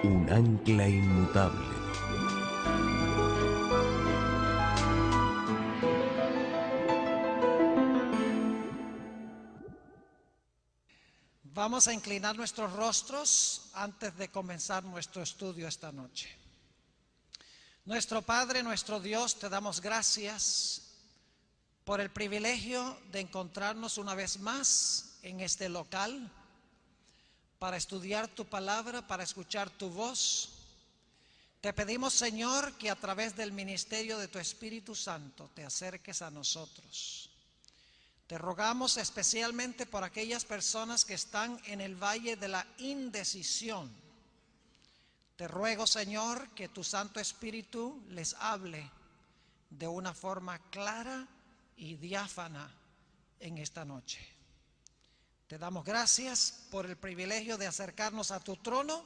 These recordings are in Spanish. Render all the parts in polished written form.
un ancla inmutable. Vamos a inclinar nuestros rostros antes de comenzar nuestro estudio esta noche. Nuestro Padre, nuestro Dios, te damos gracias por el privilegio de encontrarnos una vez más en este local para estudiar tu palabra, para escuchar tu voz. Te pedimos, Señor, que a través del ministerio de tu Espíritu Santo te acerques a nosotros. Te rogamos especialmente por aquellas personas que están en el valle de la indecisión. Te ruego, Señor, que tu Santo Espíritu les hable de una forma clara y diáfana en esta noche. Te damos gracias por el privilegio de acercarnos a tu trono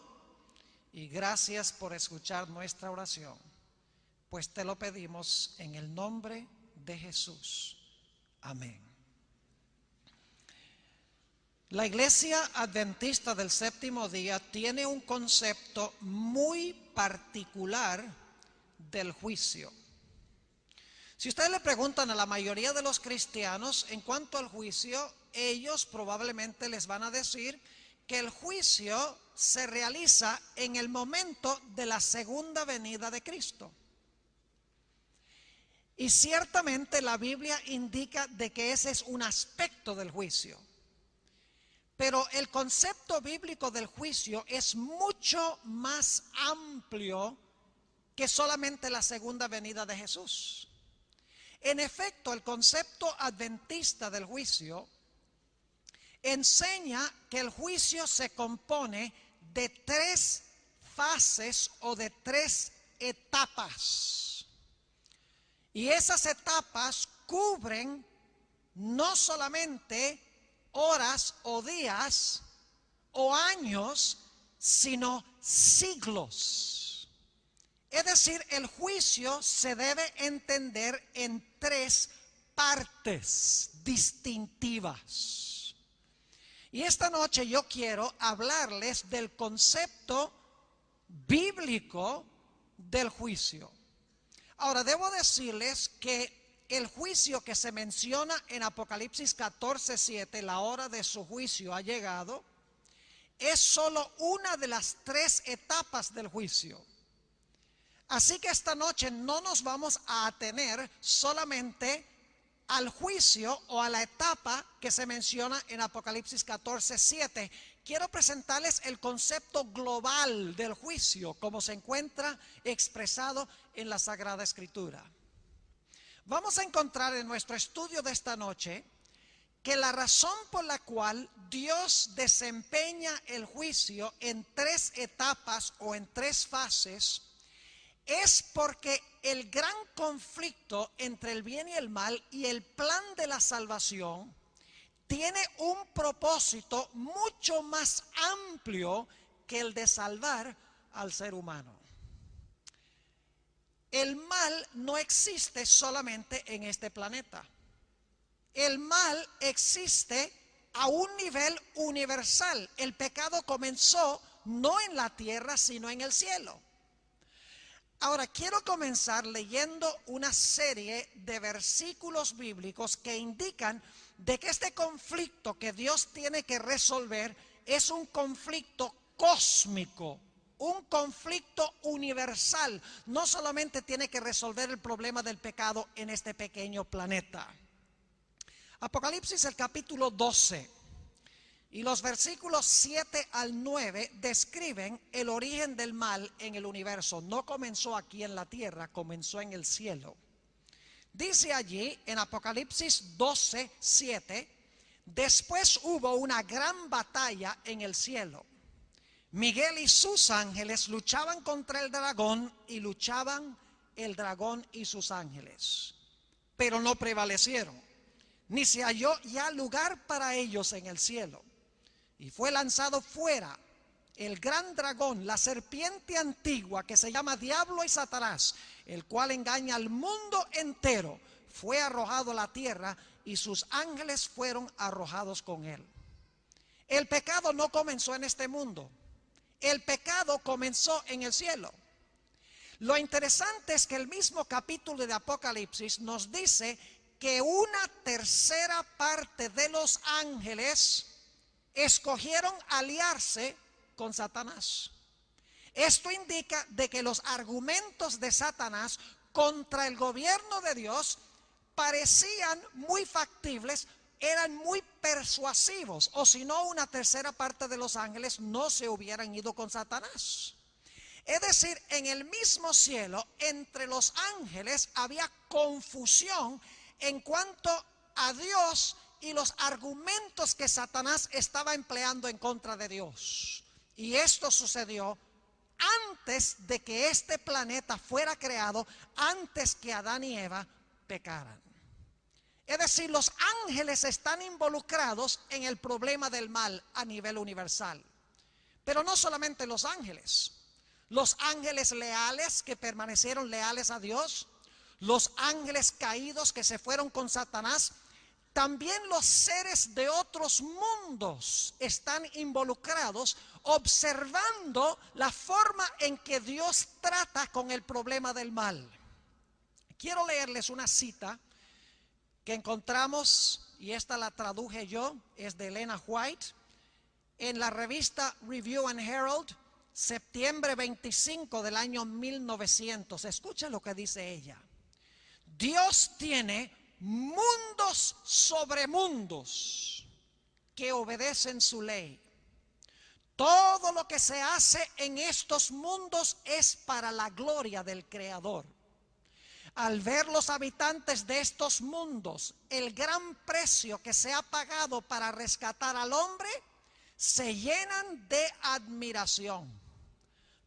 y gracias por escuchar nuestra oración, pues te lo pedimos en el nombre de Jesús. Amén. La Iglesia Adventista del Séptimo Día tiene un concepto muy particular del juicio. Si ustedes le preguntan a la mayoría de los cristianos en cuanto al juicio, ellos probablemente les van a decir que el juicio se realiza en el momento de la segunda venida de Cristo. Y ciertamente la Biblia indica de que ese es un aspecto del juicio. Pero el concepto bíblico del juicio es mucho más amplio que solamente la segunda venida de Jesús. En efecto, el concepto adventista del juicio enseña que el juicio se compone de tres fases o de tres etapas. Y esas etapas cubren no solamente horas o días o años, sino siglos. Es decir, el juicio se debe entender en tres partes distintivas. Y esta noche yo quiero hablarles del concepto bíblico del juicio. Ahora, debo decirles que el juicio que se menciona en Apocalipsis 14:7, la hora de su juicio ha llegado, es solo una de las tres etapas del juicio. Así que esta noche no nos vamos a atener solamente al juicio o a la etapa que se menciona en Apocalipsis 14:7. Quiero presentarles el concepto global del juicio como se encuentra expresado en la Sagrada Escritura. Vamos a encontrar en nuestro estudio de esta noche que la razón por la cual Dios desempeña el juicio en tres etapas o en tres fases es porque el gran conflicto entre el bien y el mal y el plan de la salvación tiene un propósito mucho más amplio que el de salvar al ser humano. El mal no existe solamente en este planeta. El mal existe a un nivel universal. El pecado comenzó no en la tierra, sino en el cielo. Ahora, quiero comenzar leyendo una serie de versículos bíblicos que indican de que este conflicto que Dios tiene que resolver es un conflicto cósmico, un conflicto universal. No solamente tiene que resolver el problema del pecado en este pequeño planeta. Apocalipsis, el capítulo 12 y los versículos 7 al 9 describen el origen del mal en el universo. No comenzó aquí en la tierra, comenzó en el cielo. Dice allí en Apocalipsis 12, 7, después hubo una gran batalla en el cielo. Miguel y sus ángeles luchaban contra el dragón y luchaban el dragón y sus ángeles, pero no prevalecieron, ni se halló ya lugar para ellos en el cielo. Y fue lanzado fuera el gran dragón, la serpiente antigua que se llama Diablo y Satanás, el cual engaña al mundo entero. Fue arrojado a la tierra y sus ángeles fueron arrojados con él. El pecado no comenzó en este mundo. el pecado comenzó en el cielo. Lo interesante es que el mismo capítulo de Apocalipsis nos dice que una tercera parte de los ángeles escogieron aliarse con Satanás. Esto indica de que los argumentos de Satanás contra el gobierno de Dios parecían muy factibles, eran muy persuasivos, o si no, una tercera parte de los ángeles no se hubieran ido con Satanás. Es decir, en el mismo cielo, entre los ángeles había confusión en cuanto a Dios y los argumentos que Satanás estaba empleando en contra de Dios. Y esto sucedió antes de que este planeta fuera creado, antes que Adán y Eva pecaran. Es decir, los ángeles están involucrados en el problema del mal a nivel universal. Pero no solamente los ángeles leales que permanecieron leales a Dios, los ángeles caídos que se fueron con Satanás, también los seres de otros mundos están involucrados, observando la forma en que Dios trata con el problema del mal. Quiero leerles una cita que encontramos, y esta la traduje yo, es de Elena White, en la revista Review and Herald, septiembre 25 del año 1900. Escuchen lo que dice ella. Dios tiene mundos sobre mundos que obedecen su ley. Todo lo que se hace en estos mundos es para la gloria del Creador. Al ver los habitantes de estos mundos el gran precio que se ha pagado para rescatar al hombre, se llenan de admiración.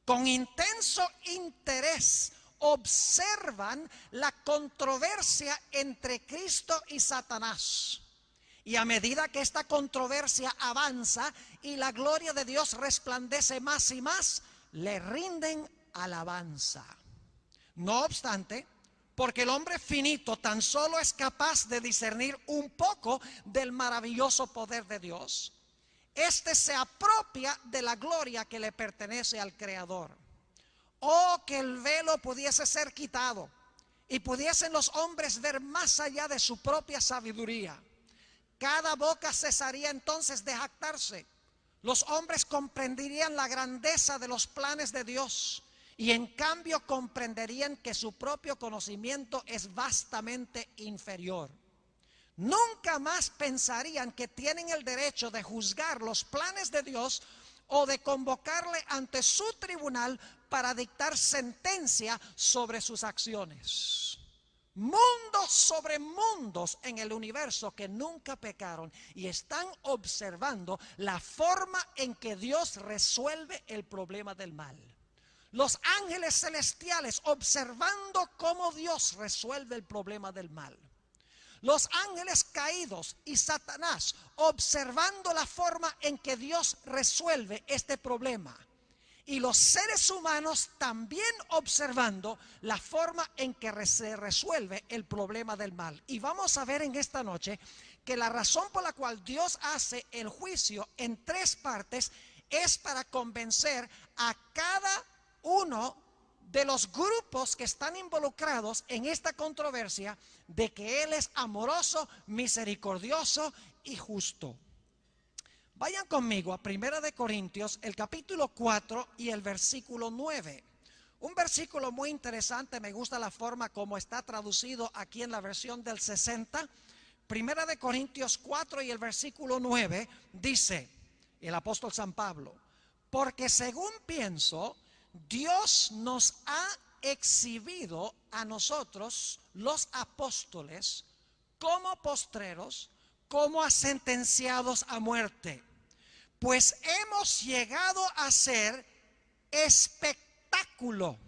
Con intenso interés observan la controversia entre Cristo y Satanás. Y a medida que esta controversia avanza y la gloria de Dios resplandece más y más, le rinden alabanza. No obstante, porque el hombre finito tan solo es capaz de discernir un poco del maravilloso poder de Dios, este se apropia de la gloria que le pertenece al Creador. Oh, que el velo pudiese ser quitado y pudiesen los hombres ver más allá de su propia sabiduría. Cada boca cesaría entonces de jactarse. Los hombres comprenderían la grandeza de los planes de Dios y en cambio comprenderían que su propio conocimiento es vastamente inferior. Nunca más pensarían que tienen el derecho de juzgar los planes de Dios o de convocarle ante su tribunal para dictar sentencia sobre sus acciones. Mundos sobre mundos en el universo que nunca pecaron y están observando la forma en que Dios resuelve el problema del mal. Los ángeles celestiales observando cómo Dios resuelve el problema del mal. Los ángeles caídos y Satanás observando la forma en que Dios resuelve este problema. Y los seres humanos también observando la forma en que se resuelve el problema del mal. Y vamos a ver en esta noche que la razón por la cual Dios hace el juicio en tres partes es para convencer a cada uno de los grupos que están involucrados en esta controversia de que Él es amoroso, misericordioso y justo. Vayan conmigo a 1 de Corintios, el capítulo 4 y el versículo 9. Un versículo muy interesante, me gusta la forma como está traducido aquí en la versión del 60. 1 de Corintios 4 y el versículo 9 dice el apóstol San Pablo: porque según pienso, Dios nos ha exhibido a nosotros, los apóstoles, como postreros, como a sentenciados a muerte. Pues hemos llegado a ser espectáculo.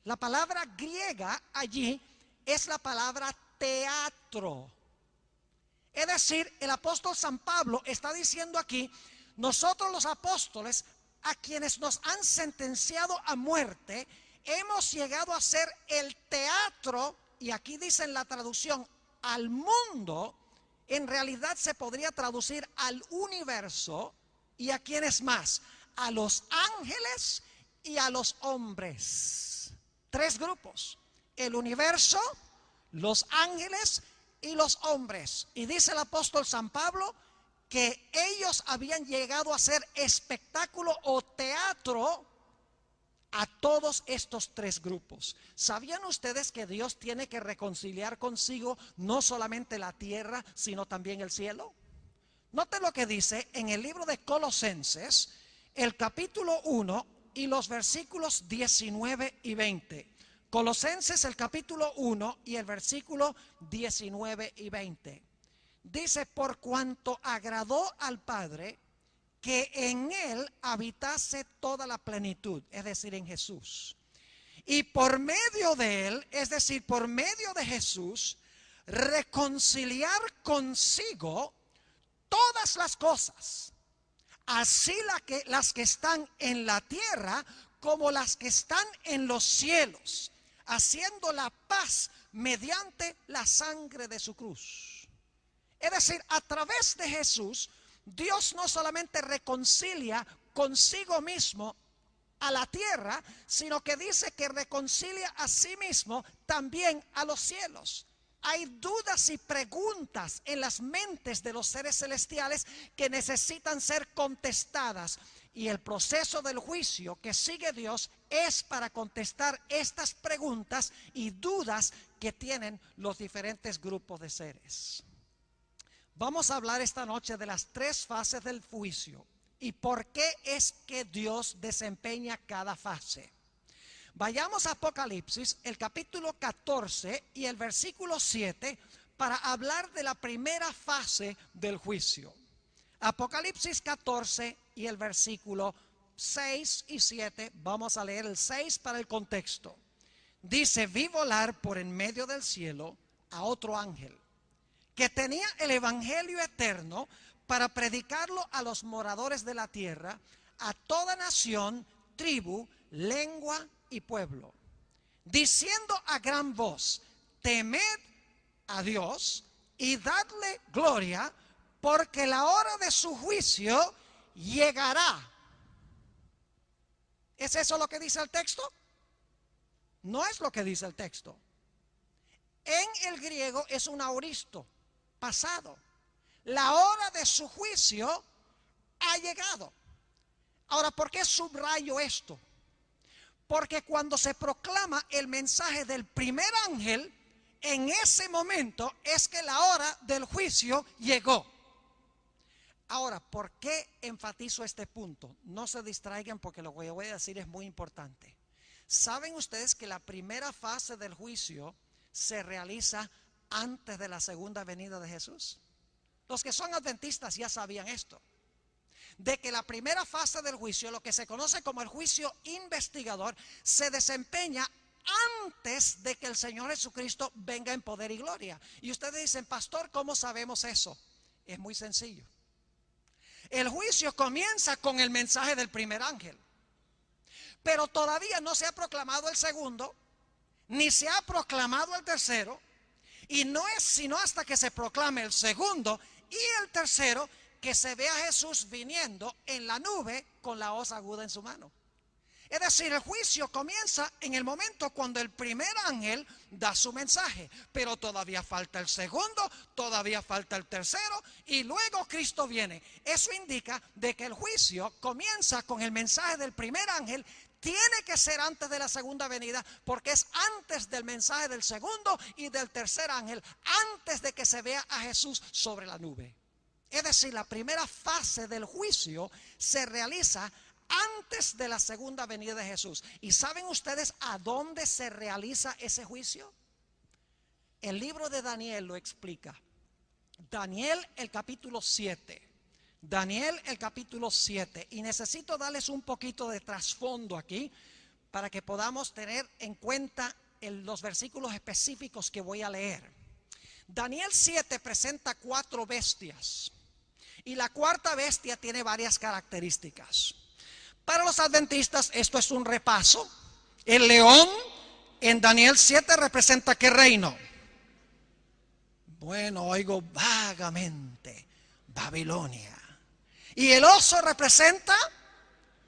La palabra griega allí es la palabra teatro. Es decir, el apóstol San Pablo está diciendo aquí: nosotros los apóstoles, a quienes nos han sentenciado a muerte, hemos llegado a ser el teatro, y aquí dice en la traducción al mundo, en realidad se podría traducir al universo, y a quienes más, a los ángeles y a los hombres. Tres grupos: el universo, los ángeles y los hombres. Y dice el apóstol San Pablo que ellos habían llegado a ser espectáculo o teatro a todos estos tres grupos. ¿Sabían ustedes que Dios tiene que reconciliar consigo no solamente la tierra, sino también el cielo? Noten lo que dice en el libro de Colosenses, el capítulo 1 y los versículos 19 y 20. Colosenses, el capítulo 1 y el versículo 19 y 20. Dice: por cuanto agradó al Padre que en Él habitase toda la plenitud, es decir, en Jesús. Y por medio de Él, es decir, por medio de Jesús, reconciliar consigo todas las cosas, así las que están en la tierra como las que están en los cielos, haciendo la paz mediante la sangre de su cruz. Es decir, a través de Jesús, Dios no solamente reconcilia consigo mismo a la tierra, sino que dice que reconcilia a sí mismo también a los cielos. Hay dudas y preguntas en las mentes de los seres celestiales que necesitan ser contestadas. Y el proceso del juicio que sigue Dios es para contestar estas preguntas y dudas que tienen los diferentes grupos de seres. Vamos a hablar esta noche de las tres fases del juicio y por qué es que Dios desempeña cada fase. Vayamos a Apocalipsis, el capítulo 14 y el versículo 7, para hablar de la primera fase del juicio. Apocalipsis 14 y el versículo 6 y 7, vamos a leer el 6 para el contexto. Dice: vi volar por en medio del cielo a otro ángel, que tenía el evangelio eterno para predicarlo a los moradores de la tierra, a toda nación, tribu, lengua y pueblo, diciendo a gran voz: temed a Dios y dadle gloria, porque la hora de su juicio llegará. ¿Es eso lo que dice el texto? No es lo que dice el texto. En el griego es un aoristo, pasado. La hora de su juicio ha llegado. Ahora, ¿por qué subrayo esto? Porque cuando se proclama el mensaje del primer ángel, en ese momento es que la hora del juicio llegó. Ahora, ¿por qué enfatizo este punto? No se distraigan, porque lo que voy a decir es muy importante. ¿Saben ustedes que la primera fase del juicio se realiza antes de la segunda venida de Jesús? Los que son adventistas ya sabían esto, de que la primera fase del juicio, lo que se conoce como el juicio investigador, se desempeña antes de que el Señor Jesucristo venga en poder y gloria. Y ustedes dicen: pastor, ¿cómo sabemos eso? Es muy sencillo. El juicio comienza con el mensaje del primer ángel, pero todavía no se ha proclamado el segundo, ni se ha proclamado el tercero, y no es sino hasta que se proclame el segundo y el tercero que se ve a Jesús viniendo en la nube con la hoz aguda en su mano. Es decir, el juicio comienza en el momento cuando el primer ángel da su mensaje, pero todavía falta el segundo, todavía falta el tercero, y luego Cristo viene. Eso indica de que el juicio comienza con el mensaje del primer ángel. Tiene que ser antes de la segunda venida, porque es antes del mensaje del segundo y del tercer ángel, antes de que se vea a Jesús sobre la nube. Es decir, la primera fase del juicio se realiza antes de la segunda venida de Jesús. ¿Y saben ustedes a dónde se realiza ese juicio? El libro de Daniel lo explica. Daniel, el capítulo 7. Daniel, el capítulo 7. Y necesito darles un poquito de trasfondo aquí para que podamos tener en cuenta los versículos específicos que voy a leer. Daniel 7 presenta 4 bestias. Y la cuarta bestia tiene varias características. Para los adventistas esto es un repaso. El león en Daniel 7 representa ¿qué reino? Bueno, oigo vagamente: Babilonia. Y el oso representa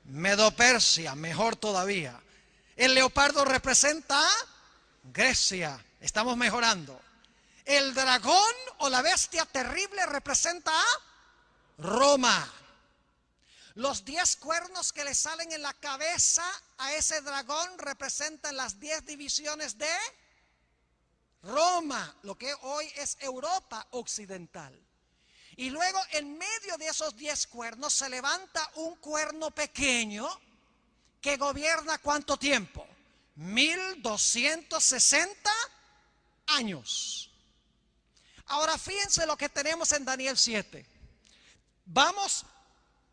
Medo-Persia, mejor todavía. El leopardo representa a Grecia, estamos mejorando. El dragón o la bestia terrible representa a Roma. Los 10 cuernos que le salen en la cabeza a ese dragón representan las 10 divisiones de Roma, lo que hoy es Europa occidental. Y luego en medio de esos 10 cuernos se levanta un cuerno pequeño que gobierna ¿cuánto tiempo? 1260 años. Ahora fíjense lo que tenemos en Daniel 7. Vamos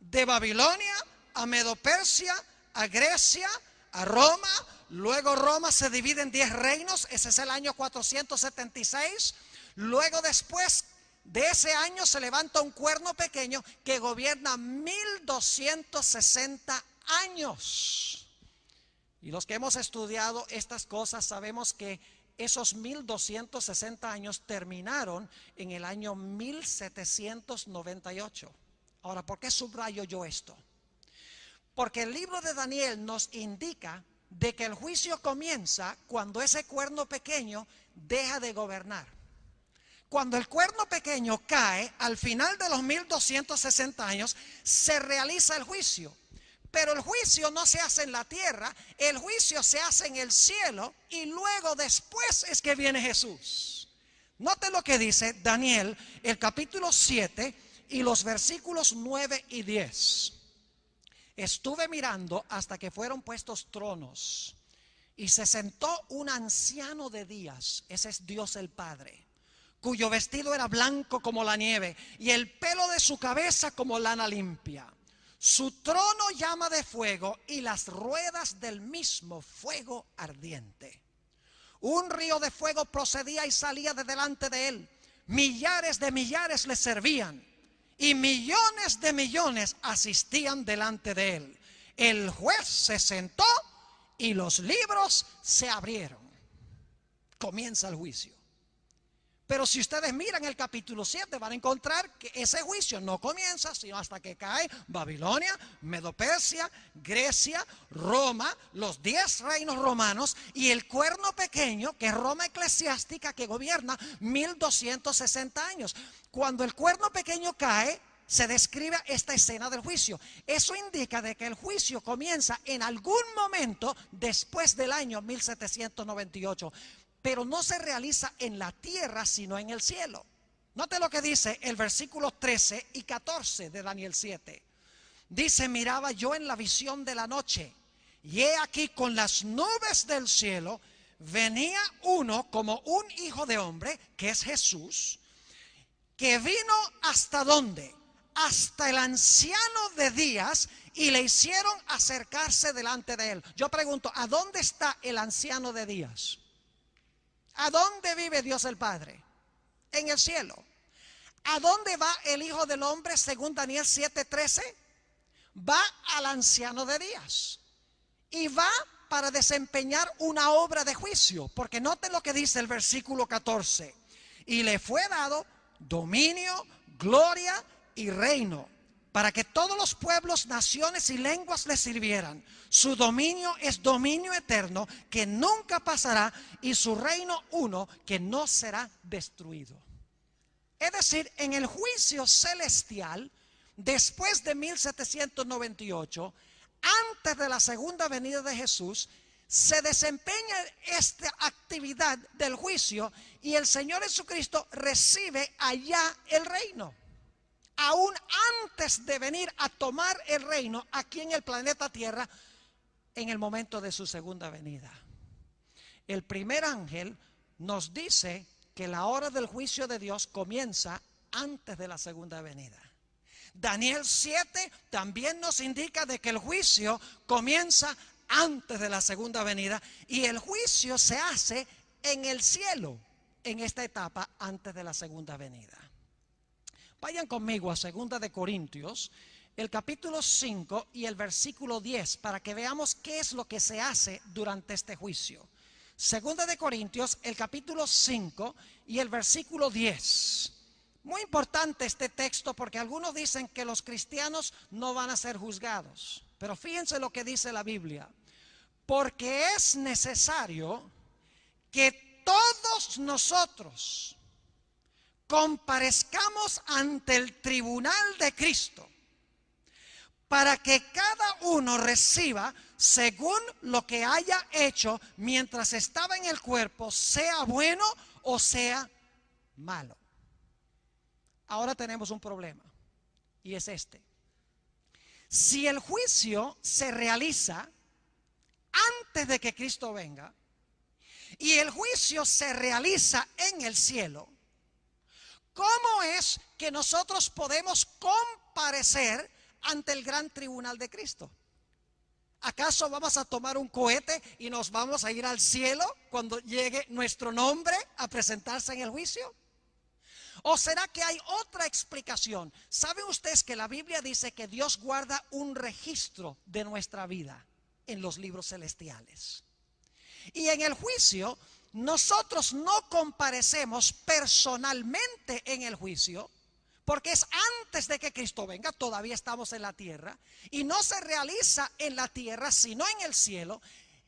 de Babilonia a Medo-Persia, a Grecia, a Roma. Luego Roma se divide en 10 reinos, ese es el año 476. Luego después de ese año se levanta un cuerno pequeño que gobierna 1260 años. Y los que hemos estudiado estas cosas sabemos que esos 1260 años terminaron en el año 1798. Ahora, ¿por qué subrayo yo esto? Porque el libro de Daniel nos indica de que el juicio comienza cuando ese cuerno pequeño deja de gobernar. Cuando el cuerno pequeño cae, al final de los 1260 años, se realiza el juicio. Pero el juicio no se hace en la tierra, el juicio se hace en el cielo y luego después es que viene Jesús. Note lo que dice Daniel, el capítulo 7 y los versículos 9 y 10. Estuve mirando hasta que fueron puestos tronos y se sentó un anciano de días, ese es Dios el Padre, cuyo vestido era blanco como la nieve y el pelo de su cabeza como lana limpia. Su trono llama de fuego y las ruedas del mismo fuego ardiente. Un río de fuego procedía y salía de delante de él. Millares de millares le servían y millones de millones asistían delante de él. El juez se sentó y los libros se abrieron. Comienza el juicio. Pero si ustedes miran el capítulo 7 van a encontrar que ese juicio no comienza sino hasta que cae Babilonia, Medo-Persia, Grecia, Roma, los 10 reinos romanos y el cuerno pequeño que es Roma eclesiástica que gobierna 1260 años. Cuando el cuerno pequeño cae, se describe esta escena del juicio. Eso indica de que el juicio comienza en algún momento después del año 1798. Pero no se realiza en la tierra, sino en el cielo. Note lo que dice el versículo 13 y 14 de Daniel 7. Dice, miraba yo en la visión de la noche, y he aquí con las nubes del cielo, venía uno como un hijo de hombre, que es Jesús, que vino hasta ¿dónde? Hasta el anciano de días, y le hicieron acercarse delante de él. Yo pregunto, ¿a dónde está el anciano de días? ¿A dónde vive Dios el Padre? En el cielo. ¿A dónde va el Hijo del Hombre según Daniel 7:13? Va al anciano de días. Y va para desempeñar una obra de juicio. Porque noten lo que dice el versículo 14. Y le fue dado dominio, gloria y reino, para que todos los pueblos, naciones y lenguas le sirvieran. Su dominio es dominio eterno que nunca pasará y su reino uno que no será destruido. Es decir, en el juicio celestial, después de 1798, antes de la segunda venida de Jesús, se desempeña esta actividad del juicio y el Señor Jesucristo recibe allá el reino. Aún antes de venir a tomar el reino aquí en el planeta Tierra, en el momento de su segunda venida. El primer ángel nos dice que la hora del juicio de Dios comienza antes de la segunda venida. Daniel 7 también nos indica de que el juicio comienza antes de la segunda venida y el juicio se hace en el cielo en esta etapa antes de la segunda venida. Vayan conmigo a 2 de Corintios, el capítulo 5 y el versículo 10 para que veamos qué es lo que se hace durante este juicio. 2 de Corintios, el capítulo 5 y el versículo 10. Muy importante este texto porque algunos dicen que los cristianos no van a ser juzgados. Pero fíjense lo que dice la Biblia. Porque es necesario que todos nosotros comparezcamos ante el tribunal de Cristo, para que cada uno reciba según lo que haya hecho mientras estaba en el cuerpo, sea bueno o sea malo. Ahora tenemos un problema, y es este. Si el juicio se realiza antes de que Cristo venga y el juicio se realiza en el cielo, ¿cómo es que nosotros podemos comparecer ante el gran tribunal de Cristo? ¿Acaso vamos a tomar un cohete y nos vamos a ir al cielo cuando llegue nuestro nombre a presentarse en el juicio? ¿O será que hay otra explicación? ¿Saben ustedes que la Biblia dice que Dios guarda un registro de nuestra vida en los libros celestiales? Y en el juicio nosotros no comparecemos personalmente en el juicio, porque es antes de que Cristo venga, todavía estamos en la tierra, y no se realiza en la tierra, sino en el cielo.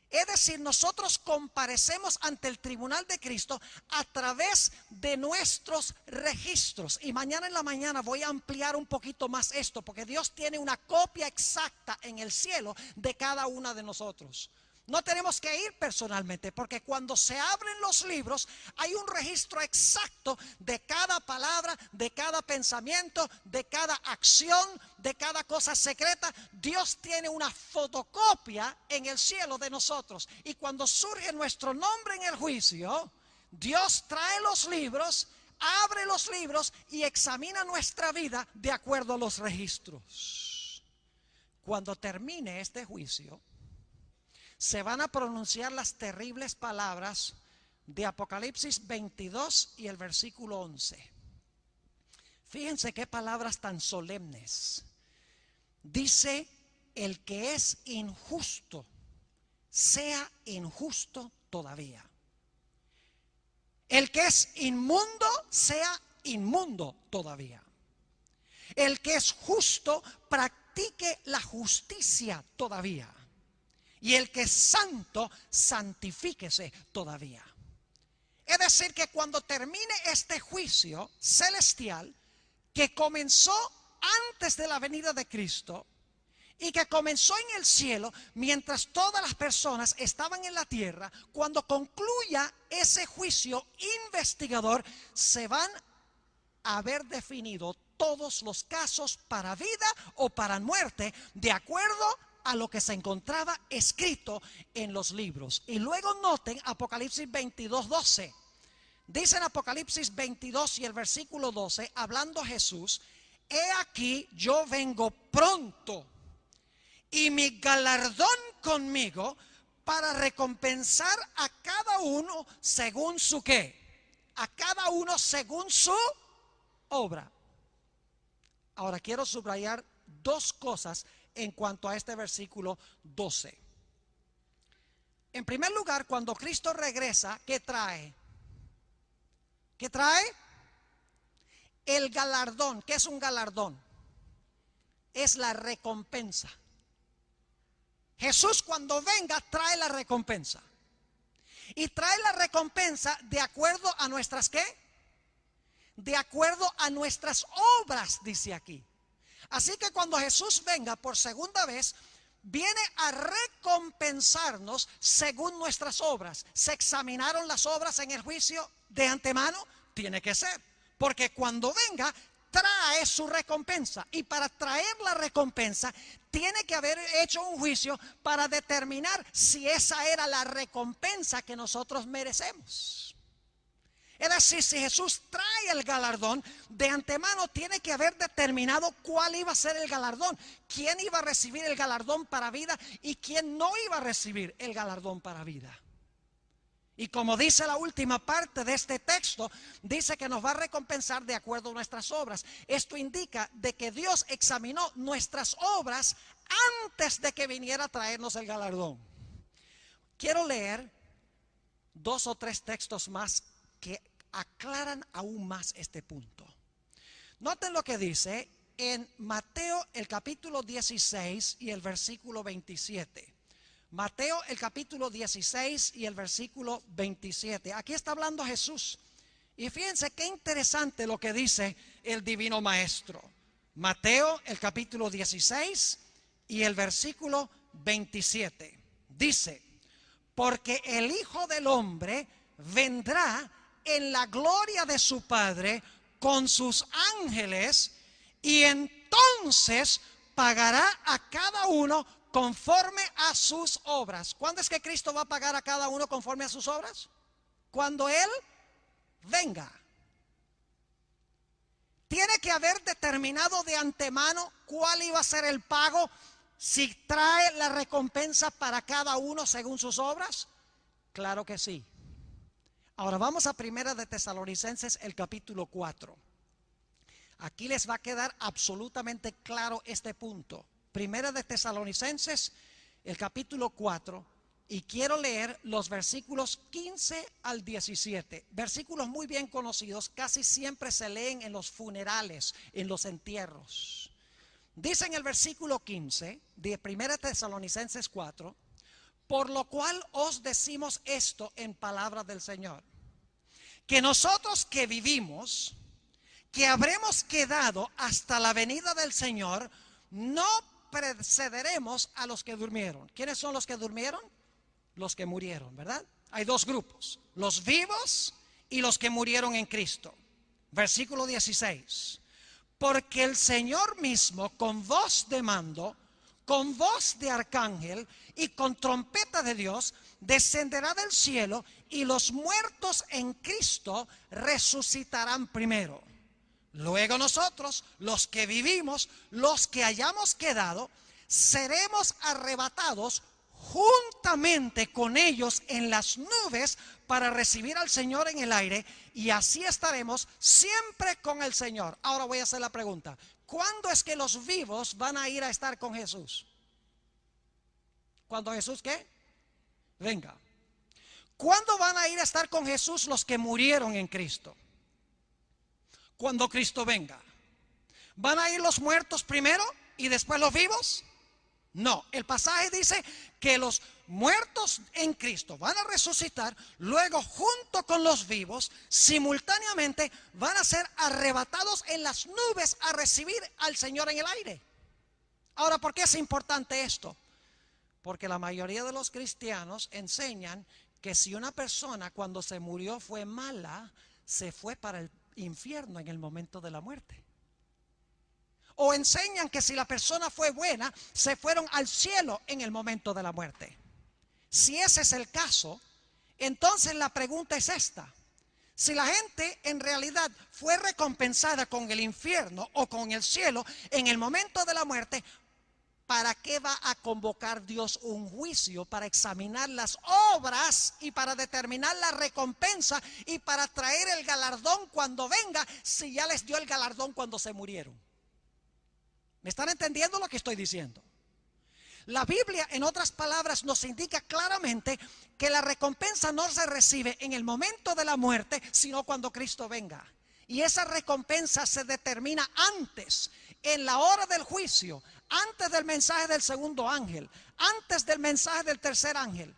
Es decir, nosotros comparecemos ante el tribunal de Cristo a través de nuestros registros. Y mañana en la mañana voy a ampliar un poquito más esto, porque Dios tiene una copia exacta en el cielo de cada una de nosotros. No tenemos que ir personalmente, porque cuando se abren los libros hay un registro exacto de cada palabra, de cada pensamiento, de cada acción, de cada cosa secreta. Dios tiene una fotocopia en el cielo de nosotros. Y cuando surge nuestro nombre en el juicio, Dios trae los libros, abre los libros y examina nuestra vida de acuerdo a los registros. Cuando termine este juicio, se van a pronunciar las terribles palabras de Apocalipsis 22 y el versículo 11. Fíjense qué palabras tan solemnes. Dice: el que es injusto, sea injusto todavía. El que es inmundo, sea inmundo todavía. El que es justo, practique la justicia todavía. Y el que es santo, santifíquese todavía. Es decir, que cuando termine este juicio celestial, que comenzó antes de la venida de Cristo y que comenzó en el cielo mientras todas las personas estaban en la tierra, cuando concluya ese juicio investigador, se van a haber definido todos los casos para vida o para muerte, de acuerdo a lo que se encontraba escrito en los libros. Y luego noten Apocalipsis 22, 12. Dice en Apocalipsis 22 y el versículo 12, hablando Jesús: he aquí yo vengo pronto, y mi galardón conmigo, para recompensar a cada uno según su ¿qué? A cada uno según su obra. Ahora quiero subrayar dos cosas en cuanto a este versículo 12. En primer lugar, cuando Cristo regresa, ¿qué trae? ¿Qué trae? El galardón. ¿Qué es un galardón? Es la recompensa. Jesús, cuando venga, trae la recompensa. Y trae la recompensa de acuerdo a nuestras ¿qué? De acuerdo a nuestras obras, dice aquí. Así que cuando Jesús venga por segunda vez, viene a recompensarnos según nuestras obras. ¿Se examinaron las obras en el juicio de antemano? Tiene que ser, porque cuando venga trae su recompensa, y para traer la recompensa tiene que haber hecho un juicio para determinar si esa era la recompensa que nosotros merecemos. Es decir, si Jesús trae el galardón, de antemano tiene que haber determinado cuál iba a ser el galardón, quién iba a recibir el galardón para vida y quién no iba a recibir el galardón para vida. Y como dice la última parte de este texto, dice que nos va a recompensar de acuerdo a nuestras obras. Esto indica de que Dios examinó nuestras obras antes de que viniera a traernos el galardón. Quiero leer 2 o 3 textos más que aclaran aún más este punto. Noten lo que dice en Mateo el capítulo 16 y el versículo 27. Mateo el capítulo 16 y el versículo 27. Aquí está hablando Jesús. Y fíjense qué interesante lo que dice el Divino Maestro. Mateo el capítulo 16 y el versículo 27. Dice: porque el Hijo del Hombre vendrá en la gloria de su Padre con sus ángeles, y entonces pagará a cada uno conforme a sus obras. ¿Cuándo es que Cristo va a pagar a cada uno conforme a sus obras? Cuando Él venga. Tiene que haber determinado de antemano cuál iba a ser el pago, si trae la recompensa para cada uno según sus obras. Claro que sí. Ahora vamos a Primera de Tesalonicenses, el capítulo 4. Aquí les va a quedar absolutamente claro este punto. Primera de Tesalonicenses, el capítulo 4, y quiero leer los versículos 15 al 17. Versículos muy bien conocidos, casi siempre se leen en los funerales, en los entierros. Dice en el versículo 15 de Primera de Tesalonicenses 4: por lo cual os decimos esto en palabra del Señor, que nosotros que vivimos, que habremos quedado hasta la venida del Señor, no precederemos a los que durmieron. ¿Quiénes son los que durmieron? Los que murieron, ¿verdad? Hay dos grupos: los vivos y los que murieron en Cristo. Versículo 16: porque el Señor mismo, con voz de mando, con voz de arcángel y con trompeta de Dios, descenderá del cielo, y los muertos en Cristo resucitarán primero. Luego nosotros, los que vivimos, los que hayamos quedado, seremos arrebatados juntamente con ellos en las nubes para recibir al Señor en el aire, y así estaremos siempre con el Señor. Ahora voy a hacer la pregunta: ¿cuándo es que los vivos van a ir a estar con Jesús? ¿Cuándo Jesús qué? Venga. ¿Cuándo van a ir a estar con Jesús los que murieron en Cristo? Cuando Cristo venga. ¿Van a ir los muertos primero y después los vivos? No, el pasaje dice que los muertos en Cristo van a resucitar, luego junto con los vivos, simultáneamente van a ser arrebatados en las nubes a recibir al Señor en el aire. Ahora, ¿por qué es importante esto? Porque la mayoría de los cristianos enseñan que si una persona cuando se murió fue mala, se fue para el infierno en el momento de la muerte. O enseñan que si la persona fue buena, se fueron al cielo en el momento de la muerte. Si ese es el caso, entonces la pregunta es esta: si la gente en realidad fue recompensada con el infierno o con el cielo en el momento de la muerte, ¿para qué va a convocar Dios un juicio para examinar las obras y para determinar la recompensa y para traer el galardón cuando venga, si ya les dio el galardón cuando se murieron? ¿Me están entendiendo lo que estoy diciendo? La Biblia, en otras palabras, nos indica claramente que la recompensa no se recibe en el momento de la muerte, sino cuando Cristo venga. Y esa recompensa se determina antes, en la hora del juicio, antes del mensaje del segundo ángel, antes del mensaje del tercer ángel,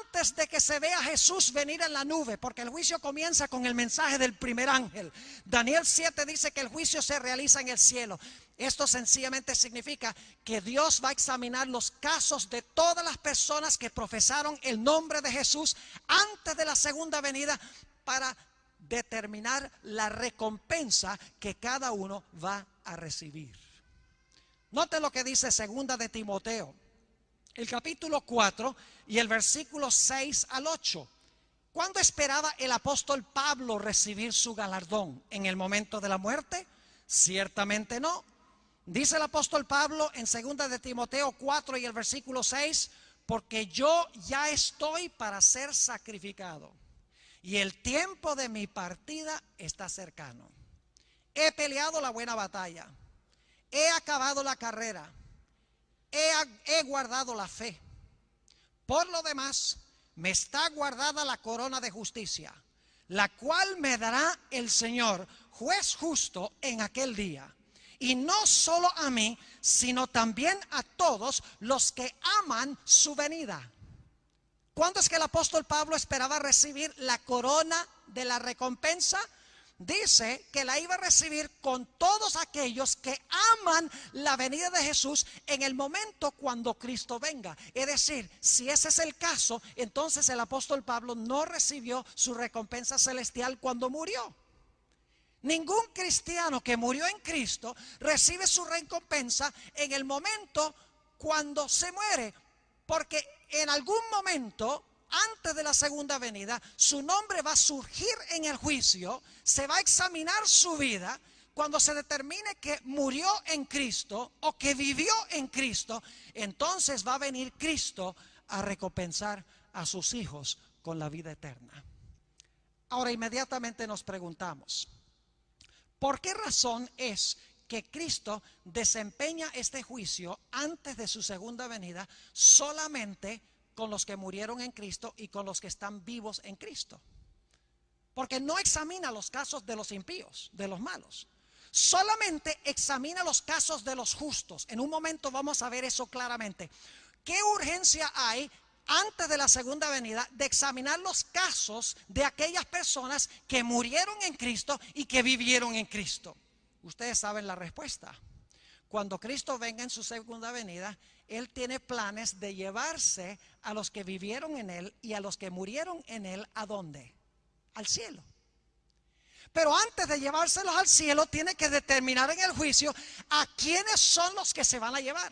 antes de que se vea a Jesús venir en la nube, porque el juicio comienza con el mensaje del primer ángel. Daniel 7 dice que el juicio se realiza en el cielo. Esto sencillamente significa que Dios va a examinar los casos de todas las personas que profesaron el nombre de Jesús antes de la segunda venida, para determinar la recompensa que cada uno va a recibir. Note lo que dice segunda de Timoteo, el capítulo 4 y el versículo 6 al 8. ¿Cuándo esperaba el apóstol Pablo recibir su galardón? ¿En el momento de la muerte? Ciertamente no. Dice el apóstol Pablo en segunda de Timoteo 4 y el versículo 6: porque yo ya estoy para ser sacrificado, y el tiempo de mi partida está cercano. He peleado la buena batalla, he acabado la carrera, he guardado la fe. Por lo demás, me está guardada la corona de justicia, la cual me dará el Señor, juez justo, en aquel día. Y no solo a mí, sino también a todos los que aman su venida. ¿Cuándo es que el apóstol Pablo esperaba recibir la corona de la recompensa? Dice que la iba a recibir con todos aquellos que aman la venida de Jesús en el momento cuando Cristo venga. Es decir, si ese es el caso, entonces el apóstol Pablo no recibió su recompensa celestial cuando murió. Ningún cristiano que murió en Cristo recibe su recompensa en el momento cuando se muere, porque en algún momento antes de la segunda venida su nombre va a surgir en el juicio, se va a examinar su vida. Cuando se determine que murió en Cristo o que vivió en Cristo, entonces va a venir Cristo a recompensar a sus hijos con la vida eterna. Ahora inmediatamente nos preguntamos, ¿por qué razón es que Cristo desempeña este juicio antes de su segunda venida solamente con los que murieron en Cristo y con los que están vivos en Cristo? Porque no examina los casos de los impíos, de los malos. Solamente examina los casos de los justos. En un momento vamos a ver eso claramente. ¿Qué urgencia hay antes de la segunda venida de examinar los casos de aquellas personas que murieron en Cristo y que vivieron en Cristo? Ustedes saben la respuesta. Cuando Cristo venga en su segunda venida, Él tiene planes de llevarse a los que vivieron en Él y a los que murieron en Él, ¿a dónde? Al cielo. Pero antes de llevárselos al cielo, tiene que determinar en el juicio a quiénes son los que se van a llevar.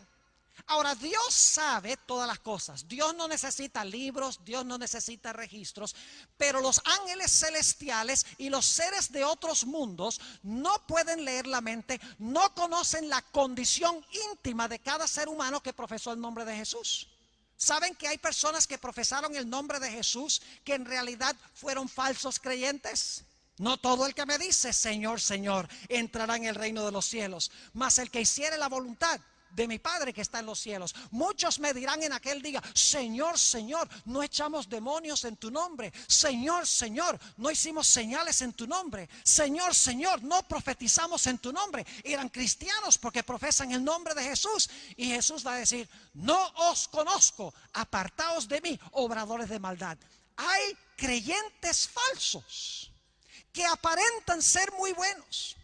Ahora, Dios sabe todas las cosas. Dios no necesita libros, Dios no necesita registros, pero los ángeles celestiales y los seres de otros mundos no pueden leer la mente, no conocen la condición íntima de cada ser humano que profesó el nombre de Jesús. ¿Saben que hay personas que profesaron el nombre de Jesús que en realidad fueron falsos creyentes? No todo el que me dice Señor, Señor entrará en el reino de los cielos, mas el que hiciere la voluntad de mi Padre que está en los cielos. Muchos me dirán en aquel día, Señor, Señor, no echamos demonios en tu nombre. Señor, Señor, no hicimos señales en tu nombre. Señor, Señor, no profetizamos en tu nombre. Eran cristianos porque profesan el nombre de Jesús. Y Jesús va a decir, no os conozco, apartaos de mí, obradores de maldad. Hay creyentes falsos que aparentan ser muy buenos.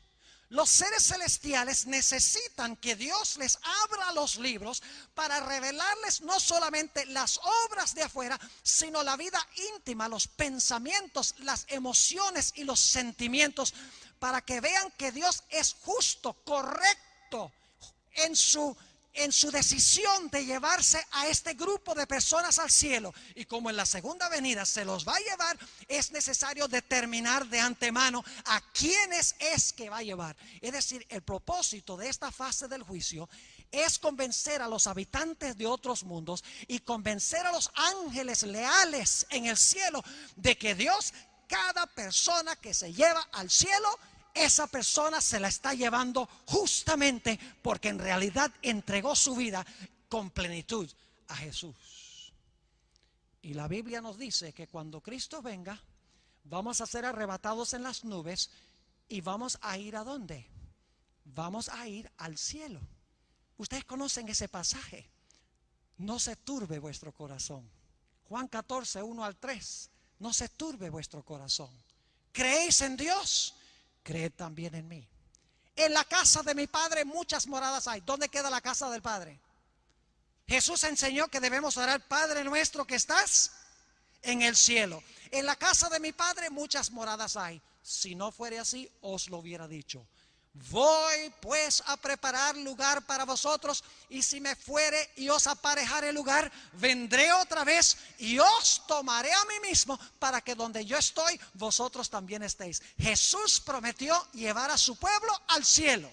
Los seres celestiales necesitan que Dios les abra los libros para revelarles no solamente las obras de afuera, sino la vida íntima, los pensamientos, las emociones y los sentimientos, para que vean que Dios es justo, correcto en su decisión de llevarse a este grupo de personas al cielo. Y como en la segunda venida se los va a llevar, es necesario determinar de antemano a quiénes es que va a llevar. Es decir, el propósito de esta fase del juicio es convencer a los habitantes de otros mundos y convencer a los ángeles leales en el cielo de que Dios, cada persona que se lleva al cielo, esa persona se la está llevando justamente porque en realidad entregó su vida con plenitud a Jesús. Y la Biblia nos dice que cuando Cristo venga, vamos a ser arrebatados en las nubes y vamos a ir ¿a dónde? Vamos a ir al cielo. Ustedes conocen ese pasaje. No se turbe vuestro corazón. Juan 14, 1 al 3. No se turbe vuestro corazón. ¿Creéis en Dios? Creed también en mí. En la casa de mi Padre muchas moradas hay. ¿Dónde queda la casa del Padre? Jesús enseñó que debemos orar, Padre nuestro que estás en el cielo. En la casa de mi Padre muchas moradas hay. Si no fuere así, os lo hubiera dicho. Voy pues a preparar lugar para vosotros, y si me fuere y os aparejare lugar, vendré otra vez y os tomaré a mí mismo, para que donde yo estoy, vosotros también estéis. Jesús prometió llevar a su pueblo al cielo.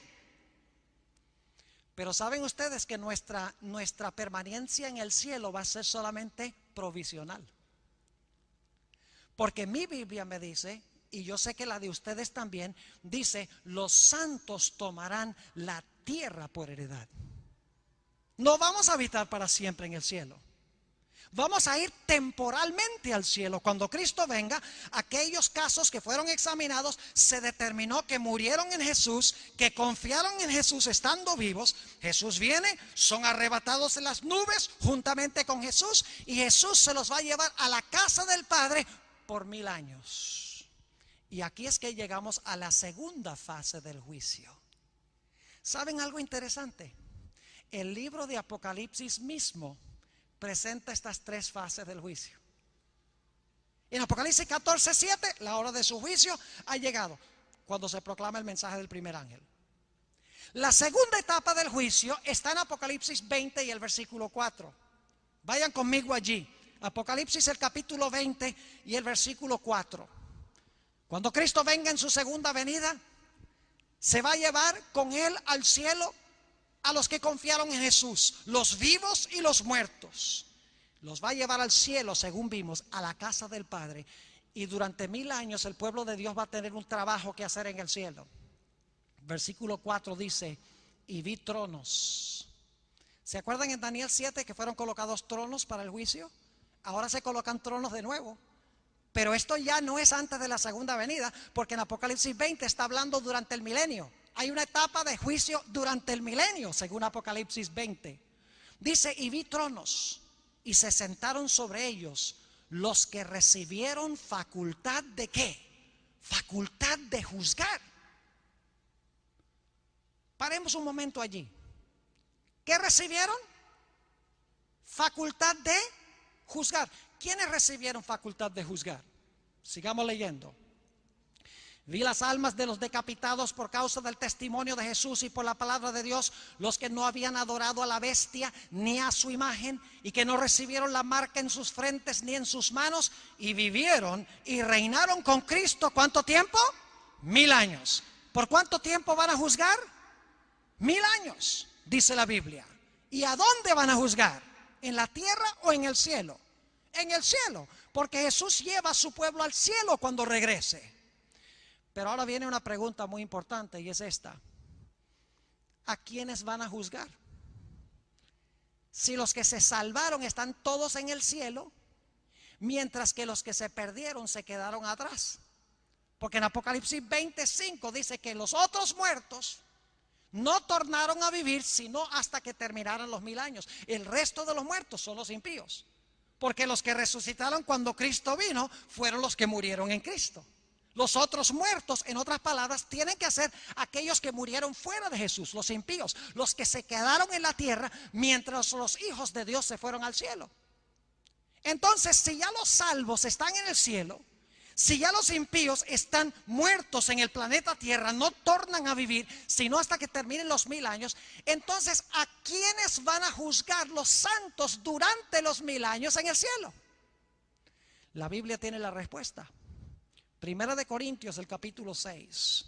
Pero saben ustedes que nuestra permanencia en el cielo va a ser solamente provisional. Porque mi Biblia me dice, y yo sé que la de ustedes también, dice, los santos tomarán la tierra por heredad. No vamos a habitar para siempre en el cielo. Vamos a ir temporalmente al cielo. Cuando Cristo venga, aquellos casos que fueron examinados, se determinó que murieron en Jesús, que confiaron en Jesús estando vivos. Jesús viene, son arrebatados en las nubes juntamente con Jesús, y Jesús se los va a llevar a la casa del Padre por 1000 años. Y aquí es que llegamos a la segunda fase del juicio. ¿Saben algo interesante? El libro de Apocalipsis mismo presenta estas 3 fases del juicio. En Apocalipsis 14:7, la hora de su juicio ha llegado, cuando se proclama el mensaje del primer ángel. La segunda etapa del juicio está en Apocalipsis 20 y el versículo 4. Vayan conmigo allí. Apocalipsis el capítulo 20 y el versículo 4. Cuando Cristo venga en su segunda venida, se va a llevar con él al cielo a los que confiaron en Jesús, los vivos y los muertos. Los va a llevar al cielo, según vimos, a la casa del Padre. Y durante 1000 años el pueblo de Dios va a tener un trabajo que hacer en el cielo. Versículo 4 dice: y vi tronos. ¿Se acuerdan en Daniel 7 que fueron colocados tronos para el juicio? Ahora se colocan tronos de nuevo. Pero esto ya no es antes de la segunda venida, porque en Apocalipsis 20 está hablando durante el milenio. Hay una etapa de juicio durante el milenio, según Apocalipsis 20. Dice: y vi tronos, y se sentaron sobre ellos los que recibieron facultad de ¿qué? Facultad de juzgar. Paremos un momento allí. ¿Qué recibieron? Facultad de juzgar. ¿Quiénes recibieron facultad de juzgar? Sigamos leyendo. Vi las almas de los decapitados por causa del testimonio de Jesús y por la palabra de Dios, los que no habían adorado a la bestia ni a su imagen, y que no recibieron la marca en sus frentes ni en sus manos, y vivieron y reinaron con Cristo. ¿Cuánto tiempo? 1000 años. ¿Por cuánto tiempo van a juzgar? 1000 años, dice la Biblia. ¿Y a dónde van a juzgar? ¿En la tierra o en el cielo? En el cielo, porque Jesús lleva a su pueblo al cielo cuando regrese. Pero ahora viene una pregunta muy importante, y es esta: ¿a quiénes van a juzgar? Si los que se salvaron están todos en el cielo, mientras que los que se perdieron se quedaron atrás. Porque en Apocalipsis 25 dice que los otros muertos no tornaron a vivir sino hasta que terminaran los 1000 años. El resto de los muertos son los impíos, porque los que resucitaron cuando Cristo vino fueron los que murieron en Cristo. Los otros muertos, en otras palabras, tienen que ser aquellos que murieron fuera de Jesús, los impíos, los que se quedaron en la tierra mientras los hijos de Dios se fueron al cielo. Entonces, si ya los salvos están en el cielo, si ya los impíos están muertos en el planeta Tierra, no tornan a vivir sino hasta que terminen los 1000 años, entonces ¿a quiénes van a juzgar los santos durante los 1000 años en el cielo? La Biblia tiene la respuesta. Primera de Corintios, el capítulo 6.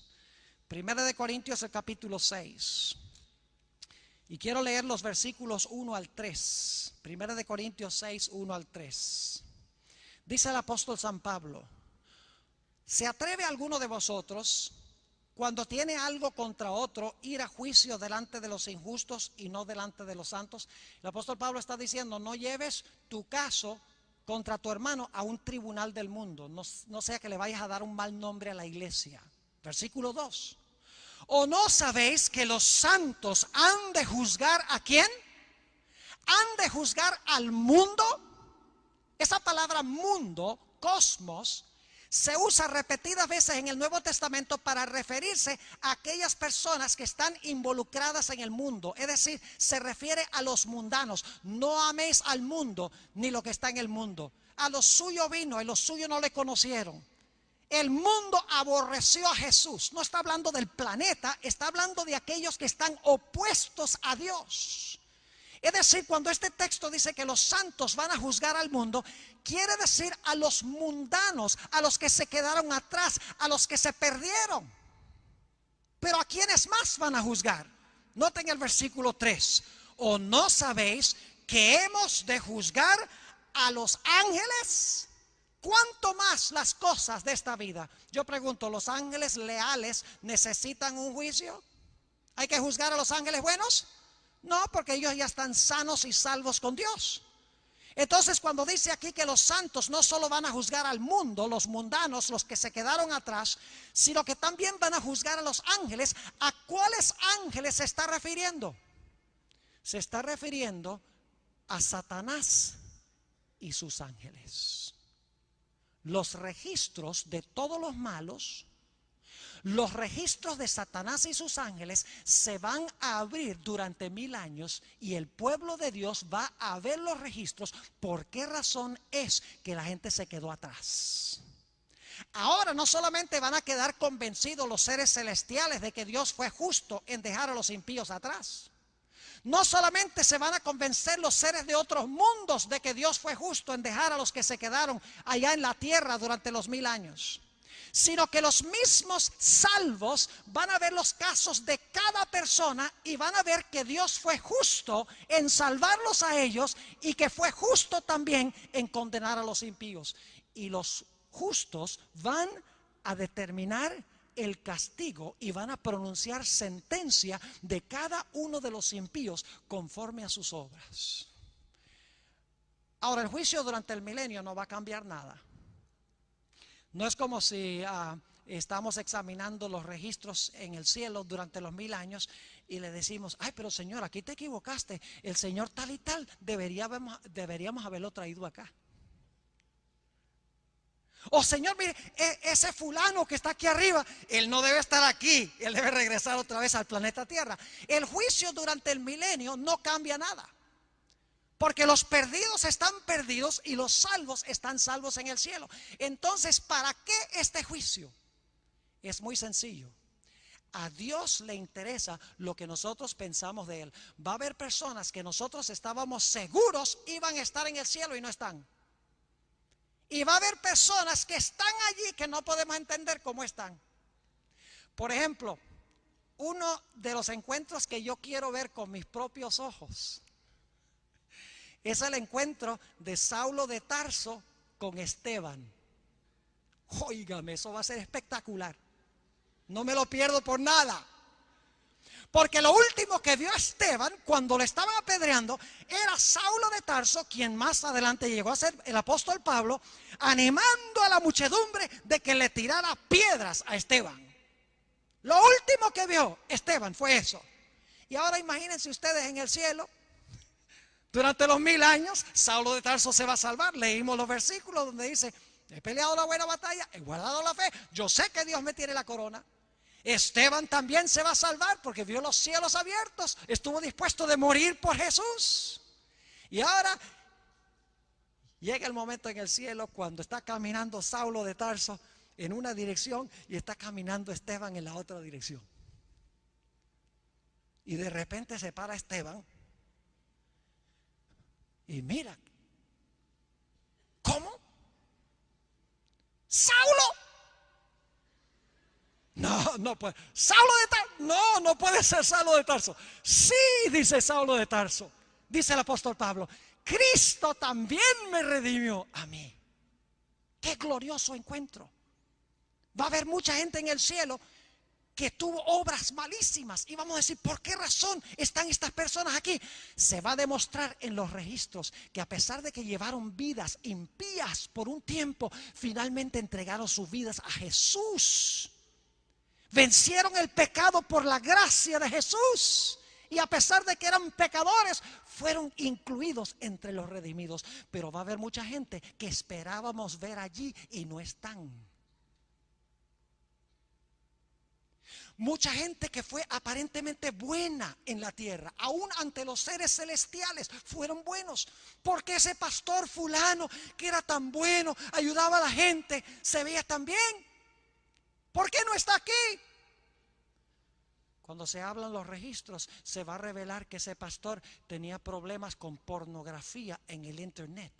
Primera de Corintios, el capítulo 6. Y quiero leer los versículos 1 al 3. Primera de Corintios 6, 1 al 3. Dice el apóstol San Pablo: ¿se atreve alguno de vosotros, cuando tiene algo contra otro, ir a juicio delante de los injustos y no delante de los santos? El apóstol Pablo está diciendo: no lleves tu caso contra tu hermano a un tribunal del mundo, no sea que le vayas a dar un mal nombre a la iglesia. Versículo 2. ¿O no sabéis que los santos han de juzgar a quién? Han de juzgar al mundo. Esa palabra mundo, cosmos, se usa repetidas veces en el Nuevo Testamento para referirse a aquellas personas que están involucradas en el mundo. Es decir, se refiere a los mundanos. No améis al mundo ni lo que está en el mundo. A los suyos vino y los suyos no le conocieron. El mundo aborreció a Jesús. No está hablando del planeta, está hablando de aquellos que están opuestos a Dios. Es decir, cuando este texto dice que los santos van a juzgar al mundo, quiere decir a los mundanos, a los que se quedaron atrás, a los que se perdieron. Pero ¿a quiénes más van a juzgar? Noten el versículo 3. ¿O no sabéis que hemos de juzgar a los ángeles? ¿Cuánto más las cosas de esta vida? Yo pregunto, ¿los ángeles leales necesitan un juicio? ¿Hay que juzgar a los ángeles buenos? No, porque ellos ya están sanos y salvos con Dios. Entonces, cuando dice aquí que los santos no solo van a juzgar al mundo, los mundanos, los que se quedaron atrás, sino que también van a juzgar a los ángeles, ¿a cuáles ángeles se está refiriendo? Se está refiriendo a Satanás y sus ángeles. Los registros de todos los malos, los registros de Satanás y sus ángeles se van a abrir durante 1000 años y el pueblo de Dios va a ver los registros. ¿Por qué razón es que la gente se quedó atrás? Ahora no solamente van a quedar convencidos los seres celestiales de que Dios fue justo en dejar a los impíos atrás. No solamente se van a convencer los seres de otros mundos de que Dios fue justo en dejar a los que se quedaron allá en la tierra durante los 1000 años, sino que los mismos salvos van a ver los casos de cada persona y van a ver que Dios fue justo en salvarlos a ellos y que fue justo también en condenar a los impíos. Y los justos van a determinar el castigo y van a pronunciar sentencia de cada uno de los impíos conforme a sus obras. Ahora, el juicio durante el milenio no va a cambiar nada. No es como si estamos examinando los registros en el cielo durante los 1000 años y le decimos, ay, pero Señor, aquí te equivocaste, el Señor tal y tal deberíamos haberlo traído acá. O Señor, mire, ese fulano que está aquí arriba, él no debe estar aquí, él debe regresar otra vez al planeta Tierra. El juicio durante el milenio no cambia nada, porque los perdidos están perdidos y los salvos están salvos en el cielo. Entonces, ¿para qué este juicio? Es muy sencillo. A Dios le interesa lo que nosotros pensamos de Él. Va a haber personas que nosotros estábamos seguros iban a estar en el cielo y no están. Y va a haber personas que están allí que no podemos entender cómo están. Por ejemplo, uno de los encuentros que yo quiero ver con mis propios ojos es el encuentro de Saulo de Tarso con Esteban. Óigame, eso va a ser espectacular. No me lo pierdo por nada. Porque lo último que vio Esteban cuando le estaban apedreando era Saulo de Tarso, quien más adelante llegó a ser el apóstol Pablo, animando a la muchedumbre de que le tirara piedras a Esteban. Lo último que vio Esteban fue eso. Y ahora imagínense ustedes en el cielo. Durante los 1000 años, Saulo de Tarso se va a salvar. Leímos los versículos donde dice, he peleado la buena batalla, he guardado la fe, yo sé que Dios me tiene la corona. Esteban también se va a salvar porque vio los cielos abiertos, estuvo dispuesto de morir por Jesús. Y ahora llega el momento en el cielo cuando está caminando Saulo de Tarso en una dirección y está caminando Esteban en la otra dirección. Y de repente se para Esteban y mira, ¿cómo? ¡Saulo! No puede. ¿Saulo de Tarso? No puede ser Saulo de Tarso. Sí, dice Saulo de Tarso. Dice el apóstol Pablo, Cristo también me redimió a mí. Qué glorioso encuentro. Va a haber mucha gente en el cielo que tuvo obras malísimas y vamos a decir, ¿por qué razón están estas personas aquí? Se va a demostrar en los registros que a pesar de que llevaron vidas impías por un tiempo, finalmente entregaron sus vidas a Jesús. Vencieron el pecado por la gracia de Jesús y a pesar de que eran pecadores, fueron incluidos entre los redimidos. Pero va a haber mucha gente que esperábamos ver allí y no están. Mucha gente que fue aparentemente buena en la tierra, aún ante los seres celestiales, fueron buenos. Porque ese pastor fulano que era tan bueno, ayudaba a la gente, se veía tan bien. ¿Por qué no está aquí? Cuando se hablan los registros, se va a revelar que ese pastor tenía problemas con pornografía en el internet.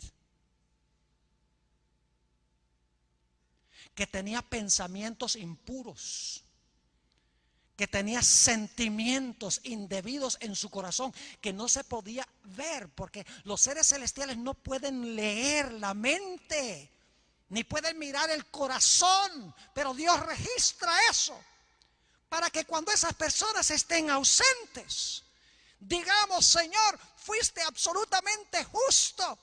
Que tenía pensamientos impuros. Que tenía sentimientos indebidos en su corazón que no se podía ver, porque los seres celestiales no pueden leer la mente, ni pueden mirar el corazón, pero Dios registra eso para que cuando esas personas estén ausentes, digamos, Señor, fuiste absolutamente justo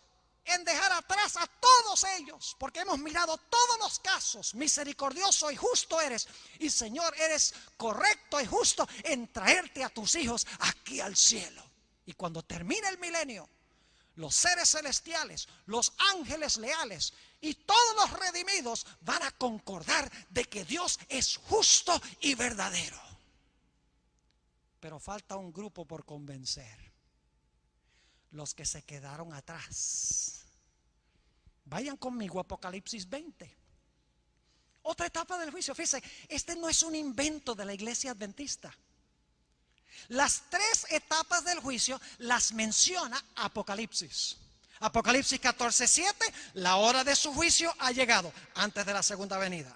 en dejar atrás a todos ellos, porque hemos mirado todos los casos. Misericordioso y justo eres, y Señor, eres correcto y justo en traerte a tus hijos aquí al cielo. Y cuando termine el milenio, los seres celestiales, los ángeles leales y todos los redimidos van a concordar de que Dios es justo y verdadero. Pero falta un grupo por convencer: los que se quedaron atrás. Vayan conmigo a Apocalipsis 20. Otra etapa del juicio. Fíjense, este no es un invento de la iglesia adventista. Las tres etapas del juicio las menciona Apocalipsis. Apocalipsis 14:7, la hora de su juicio ha llegado, antes de la segunda venida.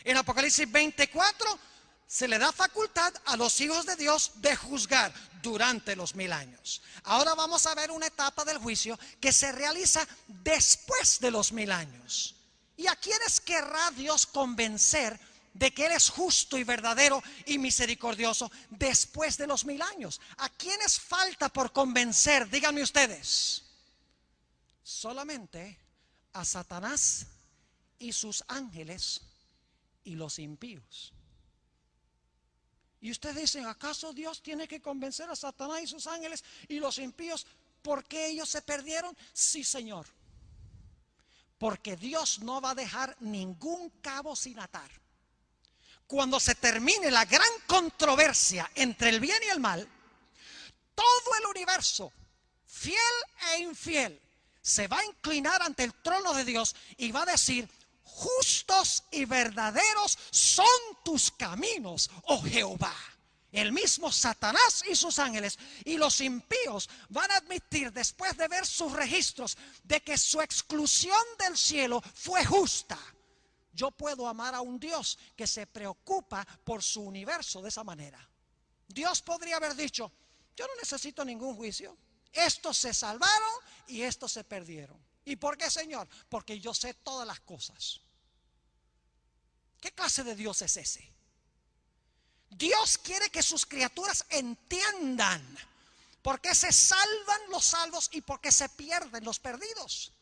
En Apocalipsis 24, se le da facultad a los hijos de Dios de juzgar durante los 1000 años. Ahora vamos a ver una etapa del juicio que se realiza después de los 1000 años. ¿Y a quiénes querrá Dios convencer de que Él es justo y verdadero y misericordioso después de los 1000 años? ¿A quiénes falta por convencer? Díganme ustedes. Solamente a Satanás y sus ángeles y los impíos. Y ustedes dicen: ¿acaso Dios tiene que convencer a Satanás y sus ángeles y los impíos porque ellos se perdieron? Sí, Señor. Porque Dios no va a dejar ningún cabo sin atar. Cuando se termine la gran controversia entre el bien y el mal, todo el universo, fiel e infiel, se va a inclinar ante el trono de Dios y va a decir: justos y verdaderos son tus caminos, oh Jehová. El mismo Satanás y sus ángeles y los impíos van a admitir, después de ver sus registros, de que su exclusión del cielo fue justa. Yo puedo amar a un Dios que se preocupa por su universo de esa manera. Dios podría haber dicho: yo no necesito ningún juicio. Estos se salvaron y estos se perdieron. ¿Y por qué, Señor? Porque yo sé todas las cosas. ¿Qué clase de Dios es ese? Dios quiere que sus criaturas entiendan por qué se salvan los salvos y por qué se pierden los perdidos.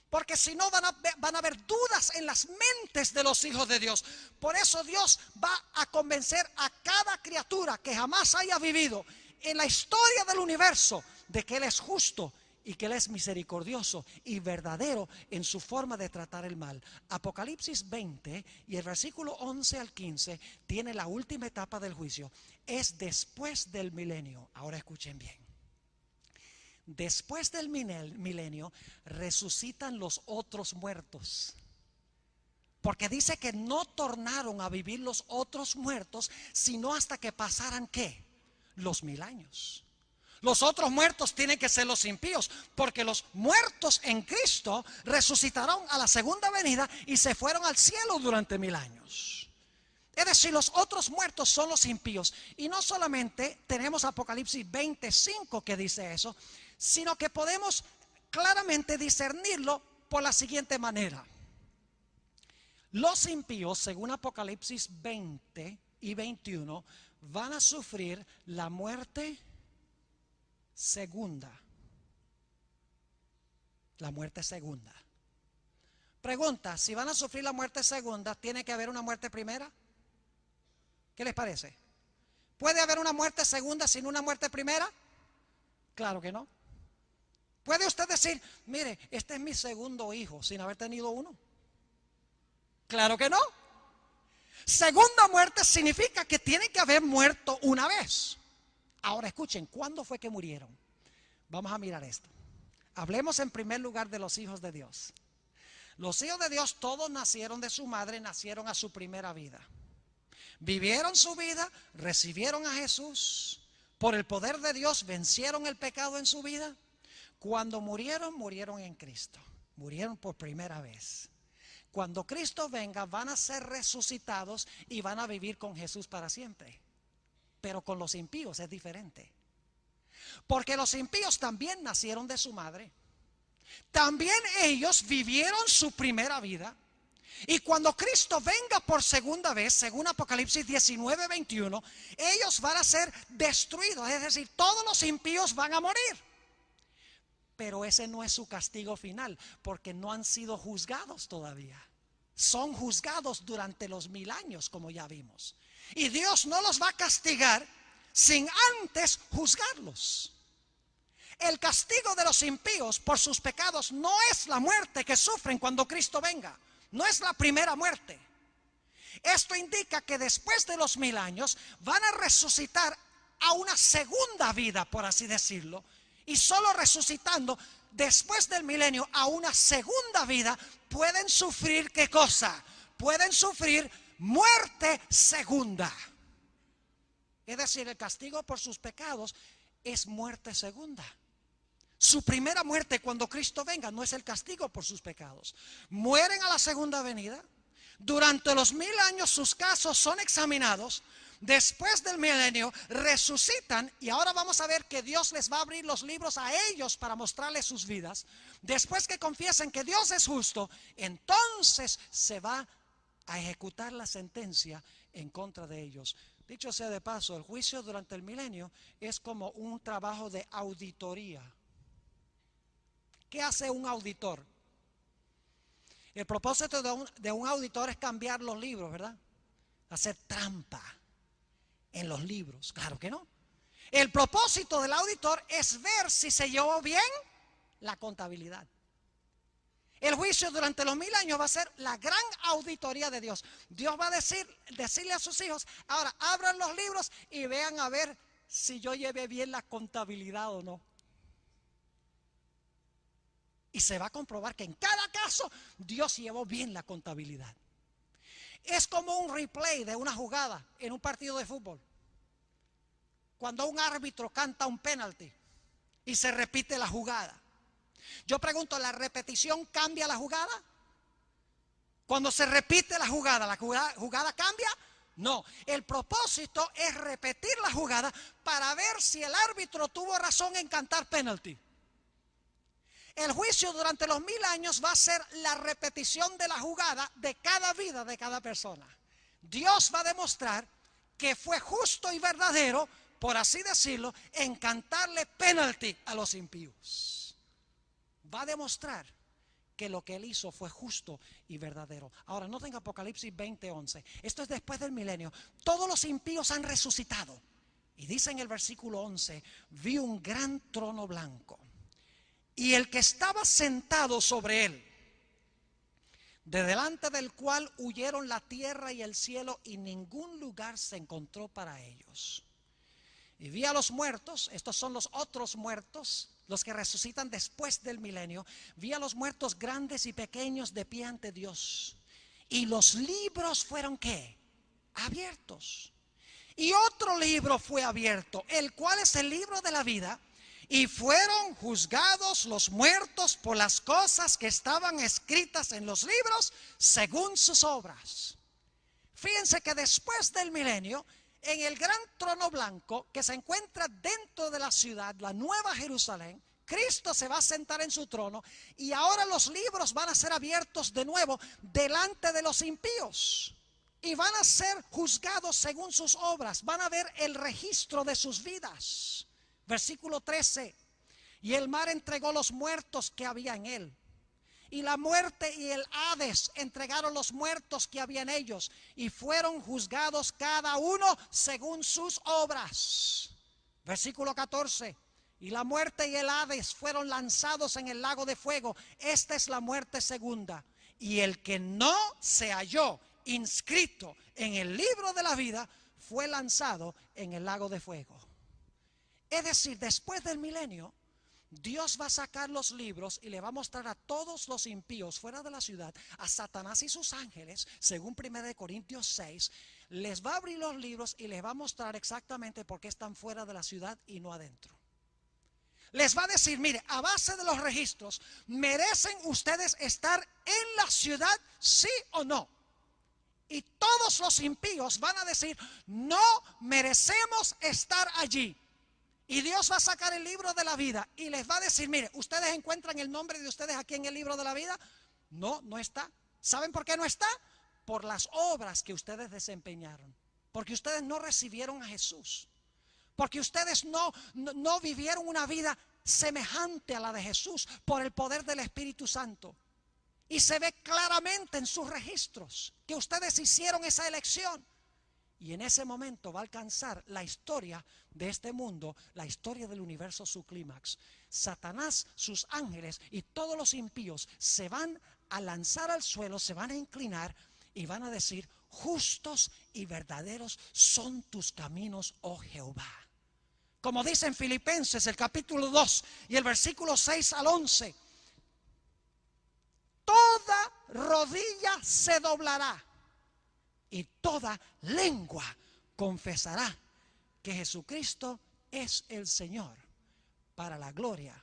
Porque si no van a haber dudas en las mentes de los hijos de Dios. Por eso Dios va a convencer a cada criatura que jamás haya vivido en la historia del universo de que Él es justo y que Él es misericordioso y verdadero en su forma de tratar el mal. Apocalipsis 20 y el versículo 11 al 15 tiene la última etapa del juicio. Es después del milenio. Ahora escuchen bien. Después del milenio resucitan los otros muertos. Porque dice que no tornaron a vivir los otros muertos sino hasta que pasaran ¿qué? Los 1000 años. Los otros muertos tienen que ser los impíos, porque los muertos en Cristo resucitaron a la segunda venida y se fueron al cielo durante 1000 años. Es decir, los otros muertos son los impíos. Y no solamente tenemos Apocalipsis 25 que dice eso, sino que podemos claramente discernirlo por la siguiente manera. Los impíos, según Apocalipsis 20 y 21, van a sufrir la muerte segunda. La muerte segunda. Pregunta: si van a sufrir la muerte segunda, ¿tiene que haber una muerte primera? ¿Qué les parece? ¿Puede haber una muerte segunda sin una muerte primera? Claro que no. ¿Puede usted decir: mire, este es mi segundo hijo sin haber tenido uno? Claro que no. Segunda muerte significa que tiene que haber muerto una vez. Ahora escuchen, ¿cuándo fue que murieron? Vamos a mirar esto. Hablemos en primer lugar de los hijos de Dios. Los hijos de Dios todos nacieron de su madre, nacieron a su primera vida. Vivieron su vida, recibieron a Jesús, por el poder de Dios vencieron el pecado en su vida. Cuando murieron, murieron en Cristo. Murieron por primera vez. Cuando Cristo venga, van a ser resucitados y van a vivir con Jesús para siempre. Pero con los impíos es diferente. Porque los impíos también nacieron de su madre. También ellos vivieron su primera vida. Y cuando Cristo venga por segunda vez, según Apocalipsis 19, 21, ellos van a ser destruidos. Es decir, todos los impíos van a morir. Pero ese no es su castigo final, porque no han sido juzgados todavía. Son juzgados durante los 1000 años, como ya vimos. Y Dios no los va a castigar sin antes juzgarlos. El castigo de los impíos por sus pecados no es la muerte que sufren cuando Cristo venga. No es la primera muerte. Esto indica que después de los 1000 años van a resucitar a una segunda vida, por así decirlo. Y solo resucitando después del milenio a una segunda vida pueden sufrir, ¿qué cosa? Pueden sufrir muerte segunda. Es decir, el castigo por sus pecados es muerte segunda. Su primera muerte cuando Cristo venga no es el castigo por sus pecados. Mueren a la segunda venida. Durante los 1000 años sus casos son examinados. Después del milenio resucitan, y ahora vamos a ver que Dios les va a abrir los libros a ellos para mostrarles sus vidas. Después que confiesen que Dios es justo, entonces se va a ejecutar la sentencia en contra de ellos. Dicho sea de paso, el juicio durante el milenio es como un trabajo de auditoría. ¿Qué hace un auditor? El propósito de un auditor es cambiar los libros, ¿verdad? Hacer trampa en los libros. Claro que no. El propósito del auditor es ver si se llevó bien la contabilidad. El juicio durante los 1000 años va a ser la gran auditoría de Dios. Dios va a decirle a sus hijos: ahora abran los libros y vean a ver si yo llevé bien la contabilidad o no. Y se va a comprobar que en cada caso Dios llevó bien la contabilidad. Es como un replay de una jugada en un partido de fútbol. Cuando un árbitro canta un penalti y se repite la jugada. Yo pregunto, ¿la repetición cambia la jugada? Cuando se repite la jugada cambia. No, el propósito es repetir la jugada para ver si el árbitro tuvo razón en cantar penalti. El juicio durante los 1000 años va a ser la repetición de la jugada de cada vida de cada persona. Dios va a demostrar que fue justo y verdadero, por así decirlo, en cantarle penalti a los impíos. Va a demostrar que lo que él hizo fue justo y verdadero. Ahora, noten Apocalipsis 20:11. Esto es después del milenio. Todos los impíos han resucitado. Y dice en el versículo 11: vi un gran trono blanco y el que estaba sentado sobre él, de delante del cual huyeron la tierra y el cielo, y ningún lugar se encontró para ellos. Y vi a los muertos, estos son los otros muertos, los que resucitan después del milenio. Vi a los muertos grandes y pequeños de pie ante Dios. Y los libros fueron, ¿qué? Abiertos. Y otro libro fue abierto, el cual es el libro de la vida. Y fueron juzgados los muertos por las cosas que estaban escritas en los libros según sus obras. Fíjense que después del milenio, en el gran trono blanco que se encuentra dentro de la ciudad, la Nueva Jerusalén, Cristo se va a sentar en su trono y ahora los libros van a ser abiertos de nuevo delante de los impíos. Y van a ser juzgados según sus obras, van a ver el registro de sus vidas. Versículo 13: y el mar entregó los muertos que había en él, y la muerte y el Hades entregaron los muertos que había en ellos, y fueron juzgados cada uno según sus obras. Versículo 14: y la muerte y el Hades fueron lanzados en el lago de fuego. Esta es la muerte segunda. Y el que no se halló inscrito en el libro de la vida fue lanzado en el lago de fuego. Es decir, después del milenio, Dios va a sacar los libros y le va a mostrar a todos los impíos fuera de la ciudad, a Satanás y sus ángeles, según 1 Corintios 6, les va a abrir los libros y les va a mostrar exactamente por qué están fuera de la ciudad y no adentro. Les va a decir: mire, a base de los registros, ¿merecen ustedes estar en la ciudad, sí o no? Y todos los impíos van a decir: no merecemos estar allí. Y Dios va a sacar el libro de la vida y les va a decir: mire, ¿ustedes encuentran el nombre de ustedes aquí en el libro de la vida? No, no está. ¿Saben por qué no está? Por las obras que ustedes desempeñaron. Porque ustedes no recibieron a Jesús. Porque ustedes no vivieron una vida semejante a la de Jesús por el poder del Espíritu Santo. Y se ve claramente en sus registros que ustedes hicieron esa elección. Y en ese momento va a alcanzar la historia de este mundo, la historia del universo, su clímax. Satanás, sus ángeles y todos los impíos se van a lanzar al suelo, se van a inclinar y van a decir: justos y verdaderos son tus caminos, oh Jehová. Como dice en Filipenses el capítulo 2 y el versículo 6 al 11. Toda rodilla se doblará y toda lengua confesará que Jesucristo es el Señor, para la gloria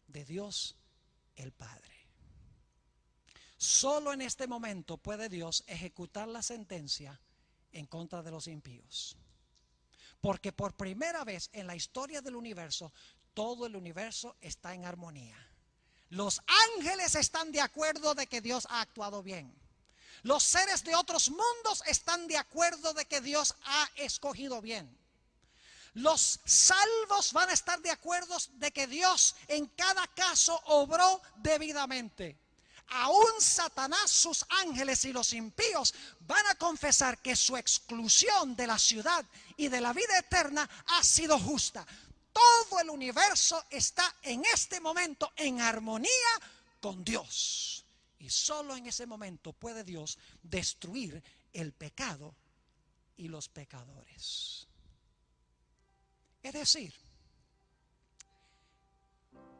de Dios el Padre. Solo en este momento puede Dios ejecutar la sentencia en contra de los impíos. Porque por primera vez en la historia del universo, todo el universo está en armonía. Los ángeles están de acuerdo de que Dios ha actuado bien. Los seres de otros mundos están de acuerdo de que Dios ha escogido bien. Los salvos van a estar de acuerdo de que Dios en cada caso obró debidamente. Aún Satanás, sus ángeles y los impíos van a confesar que su exclusión de la ciudad y de la vida eterna ha sido justa. Todo el universo está en este momento en armonía con Dios. Y solo en ese momento puede Dios destruir el pecado y los pecadores. Es decir,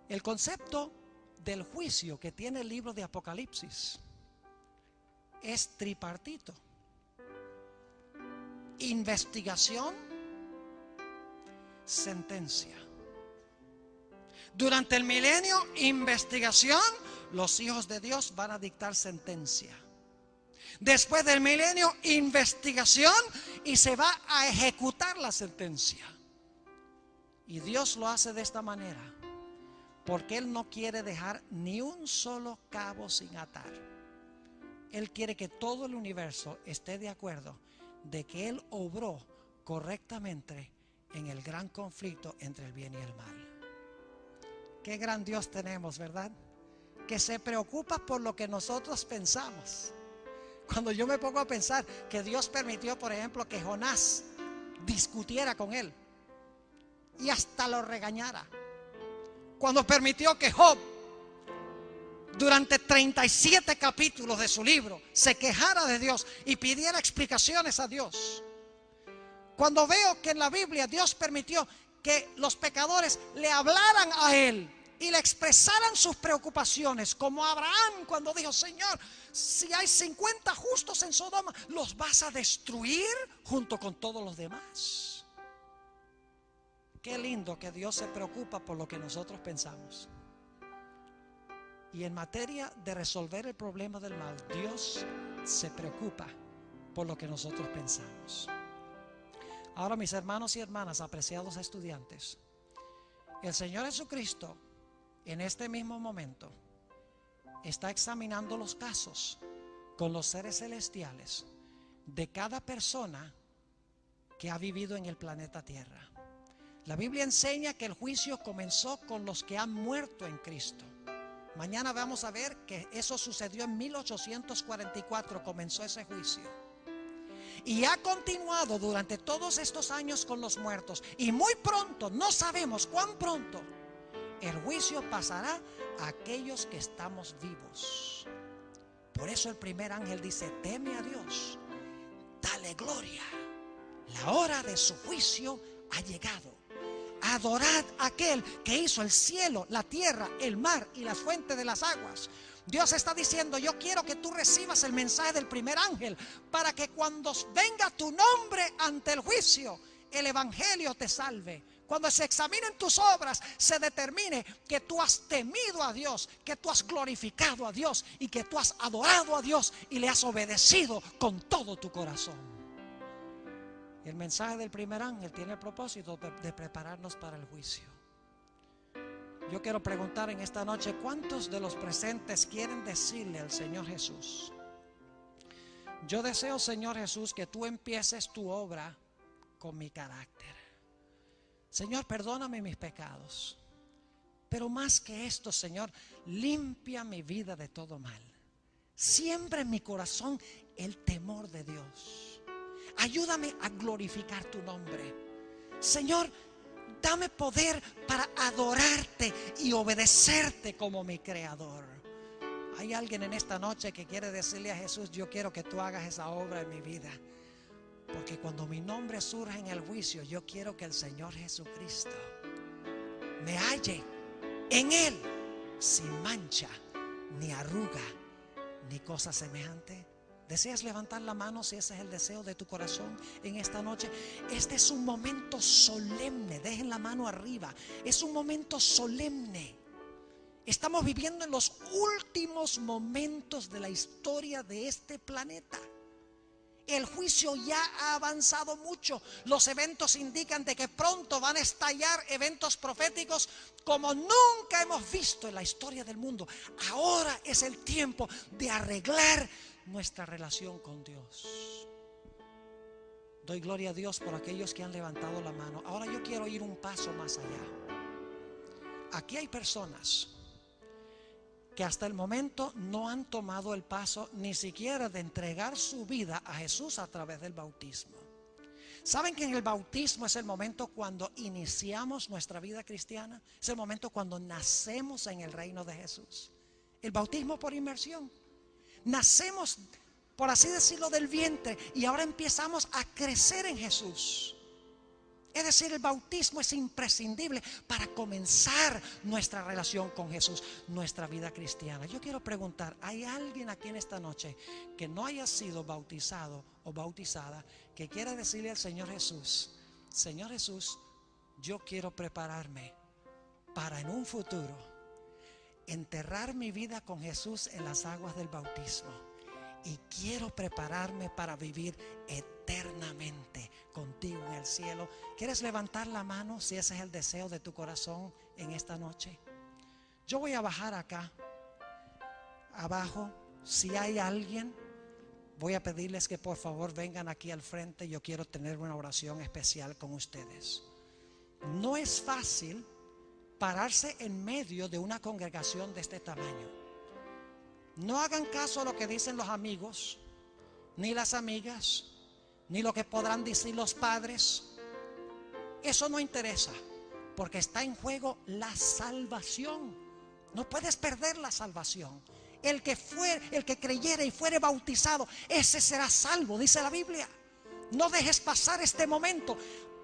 el concepto del juicio que tiene el libro de Apocalipsis es tripartito: investigación, sentencia. Durante el milenio, investigación, los hijos de Dios van a dictar sentencia. Después del milenio, investigación, y se va a ejecutar la sentencia. Y Dios lo hace de esta manera porque Él no quiere dejar ni un solo cabo sin atar. Él quiere que todo el universo esté de acuerdo de que Él obró correctamente en el gran conflicto entre el bien y el mal. Qué gran Dios tenemos, ¿verdad? Que se preocupa por lo que nosotros pensamos. Cuando yo me pongo a pensar que Dios permitió, por ejemplo, que Jonás discutiera con Él y hasta lo regañara. Cuando permitió que Job, durante 37 capítulos de su libro, se quejara de Dios y pidiera explicaciones a Dios. Cuando veo que en la Biblia Dios permitió que los pecadores le hablaran a Él y le expresaran sus preocupaciones, como Abraham cuando dijo: Señor, si hay 50 justos en Sodoma, ¿los vas a destruir junto con todos los demás? Qué lindo que Dios se preocupa por lo que nosotros pensamos. Y en materia de resolver el problema del mal, Dios se preocupa por lo que nosotros pensamos. Ahora, mis hermanos y hermanas, apreciados estudiantes, el Señor Jesucristo en este mismo momento está examinando los casos con los seres celestiales de cada persona que ha vivido en el planeta Tierra. La Biblia enseña que el juicio comenzó con los que han muerto en Cristo. Mañana vamos a ver que eso sucedió en 1844, comenzó ese juicio. Y ha continuado durante todos estos años con los muertos. Y muy pronto, no sabemos cuán pronto, el juicio pasará a aquellos que estamos vivos. Por eso el primer ángel dice: teme a Dios, dale gloria, la hora de su juicio ha llegado. Adorad a aquel que hizo el cielo, la tierra, el mar y las fuentes de las aguas. Dios está diciendo: yo quiero que tú recibas el mensaje del primer ángel, para que cuando venga tu nombre ante el juicio, el evangelio te salve. Cuando se examinen tus obras, se determine que tú has temido a Dios, que tú has glorificado a Dios y que tú has adorado a Dios y le has obedecido con todo tu corazón. El mensaje del primer ángel tiene el propósito de prepararnos para el juicio. Yo quiero preguntar en esta noche: ¿cuántos de los presentes quieren decirle al Señor Jesús: yo deseo, Señor Jesús, que tú empieces tu obra con mi carácter? Señor, perdóname mis pecados, Pero más que esto, Señor, limpia mi vida de todo mal. Siembra en mi corazón el temor de Dios. Ayúdame a glorificar tu nombre. Señor, dame poder para adorarte y obedecerte como mi creador. Hay alguien en esta noche que quiere decirle a Jesús: yo quiero que tú hagas esa obra en mi vida, porque cuando mi nombre surja en el juicio, yo quiero que el Señor Jesucristo me halle en Él sin mancha, ni arruga, ni cosa semejante. ¿Deseas levantar la mano si ese es el deseo de tu corazón en esta noche? Este es un momento solemne. Dejen la mano arriba. Es un momento solemne. Estamos viviendo en los últimos momentos de la historia de este planeta. El juicio ya ha avanzado mucho. Los eventos indican de que pronto van a estallar eventos proféticos como nunca hemos visto en la historia del mundo. Ahora es el tiempo de arreglar nuestra relación con Dios. Doy gloria a Dios por aquellos que han levantado la mano. Ahora yo quiero ir un paso más allá. Aquí hay personas que hasta el momento no han tomado el paso ni siquiera de entregar su vida a Jesús a través del bautismo. ¿Saben que en el bautismo es el momento cuando iniciamos nuestra vida cristiana? Es el momento cuando nacemos en el reino de Jesús. El bautismo por inmersión. Nacemos, por así decirlo, del vientre y ahora empezamos a crecer en Jesús. Es decir, el bautismo es imprescindible para comenzar nuestra relación con Jesús, nuestra vida cristiana. Yo quiero preguntar, ¿hay alguien aquí en esta noche que no haya sido bautizado o bautizada, que quiera decirle al Señor Jesús: Señor Jesús, yo quiero prepararme para en un futuro enterrar mi vida con Jesús en las aguas del bautismo, y quiero prepararme para vivir eternamente contigo en el cielo? ¿Quieres levantar la mano si ese es el deseo de tu corazón en esta noche? Yo voy a bajar acá abajo. Si hay alguien, voy a pedirles que por favor vengan aquí al frente. Yo quiero tener una oración especial con ustedes. No es fácil pararse en medio de una congregación de este tamaño. No hagan caso a lo que dicen los amigos, ni las amigas, ni lo que podrán decir los padres. Eso no interesa, porque está en juego la salvación. No puedes perder la salvación. El que creyere y fuere bautizado, ese será salvo, dice la Biblia. No dejes pasar este momento.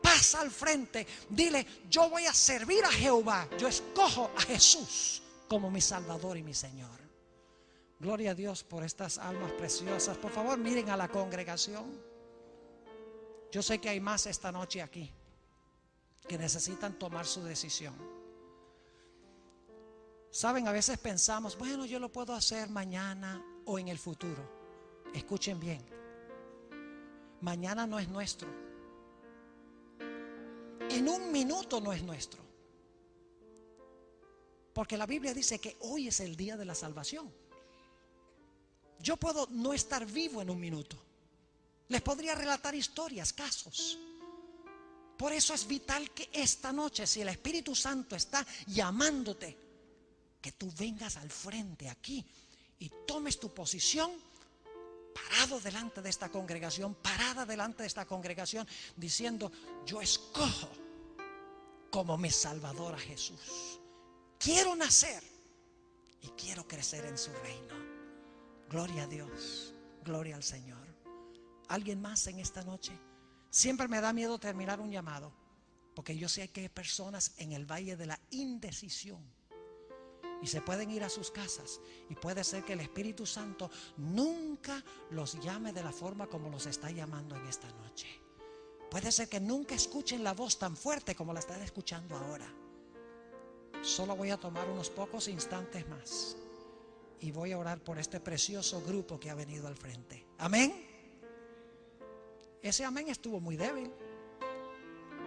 Pasa al frente, dile: yo voy a servir a Jehová. Yo escojo a Jesús como mi Salvador y mi Señor. Gloria a Dios por estas almas preciosas. Por favor, miren a la congregación. Yo sé que hay más esta noche aquí que necesitan tomar su decisión. Saben, a veces pensamos: bueno, yo lo puedo hacer mañana o en el futuro. Escuchen bien, mañana no es nuestro. En un minuto no es nuestro, porque la Biblia dice que hoy es el día de la salvación. Yo puedo no estar vivo en un minuto. Les podría relatar historias, casos. Por eso es vital que esta noche, si el Espíritu Santo está llamándote, que tú vengas al frente aquí y tomes tu posición, parado delante de esta congregación, parada delante de esta congregación, diciendo: yo escojo como mi Salvador a Jesús. Quiero nacer y quiero crecer en su reino. Gloria a Dios, gloria al Señor. ¿Alguien más en esta noche? Siempre me da miedo terminar un llamado, porque yo sé que hay personas en el valle de la indecisión y se pueden ir a sus casas, y puede ser que el Espíritu Santo nunca los llame de la forma como los está llamando en esta noche. Puede ser que nunca escuchen la voz tan fuerte como la están escuchando ahora. Solo voy a tomar unos pocos instantes más y voy a orar por este precioso grupo que ha venido al frente. Amén. Ese amén estuvo muy débil.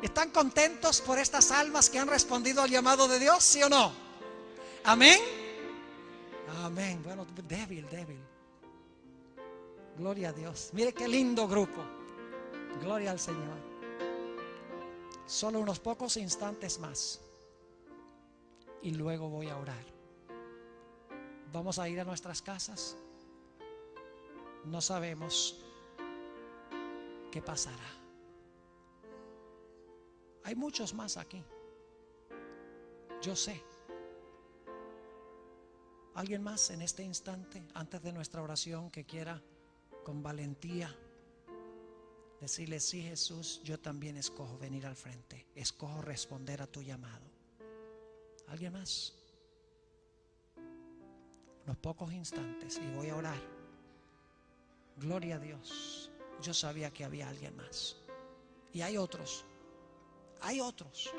¿Están contentos por estas almas que han respondido al llamado de Dios? ¿Sí o no? Amén. Amén. Bueno, débil. Gloria a Dios. Mire qué lindo grupo. Gloria al Señor. Solo unos pocos instantes más y luego voy a orar. Vamos a ir a nuestras casas. No sabemos qué pasará. Hay muchos más aquí, yo sé. ¿Alguien más en este instante, antes de nuestra oración, que quiera con valentía decirle: sí, Jesús, yo también escojo venir al frente, escojo responder a tu llamado? ¿Alguien más? Unos pocos instantes y voy a orar. Gloria a Dios. Yo sabía que había alguien más. Y hay otros. Hay otros.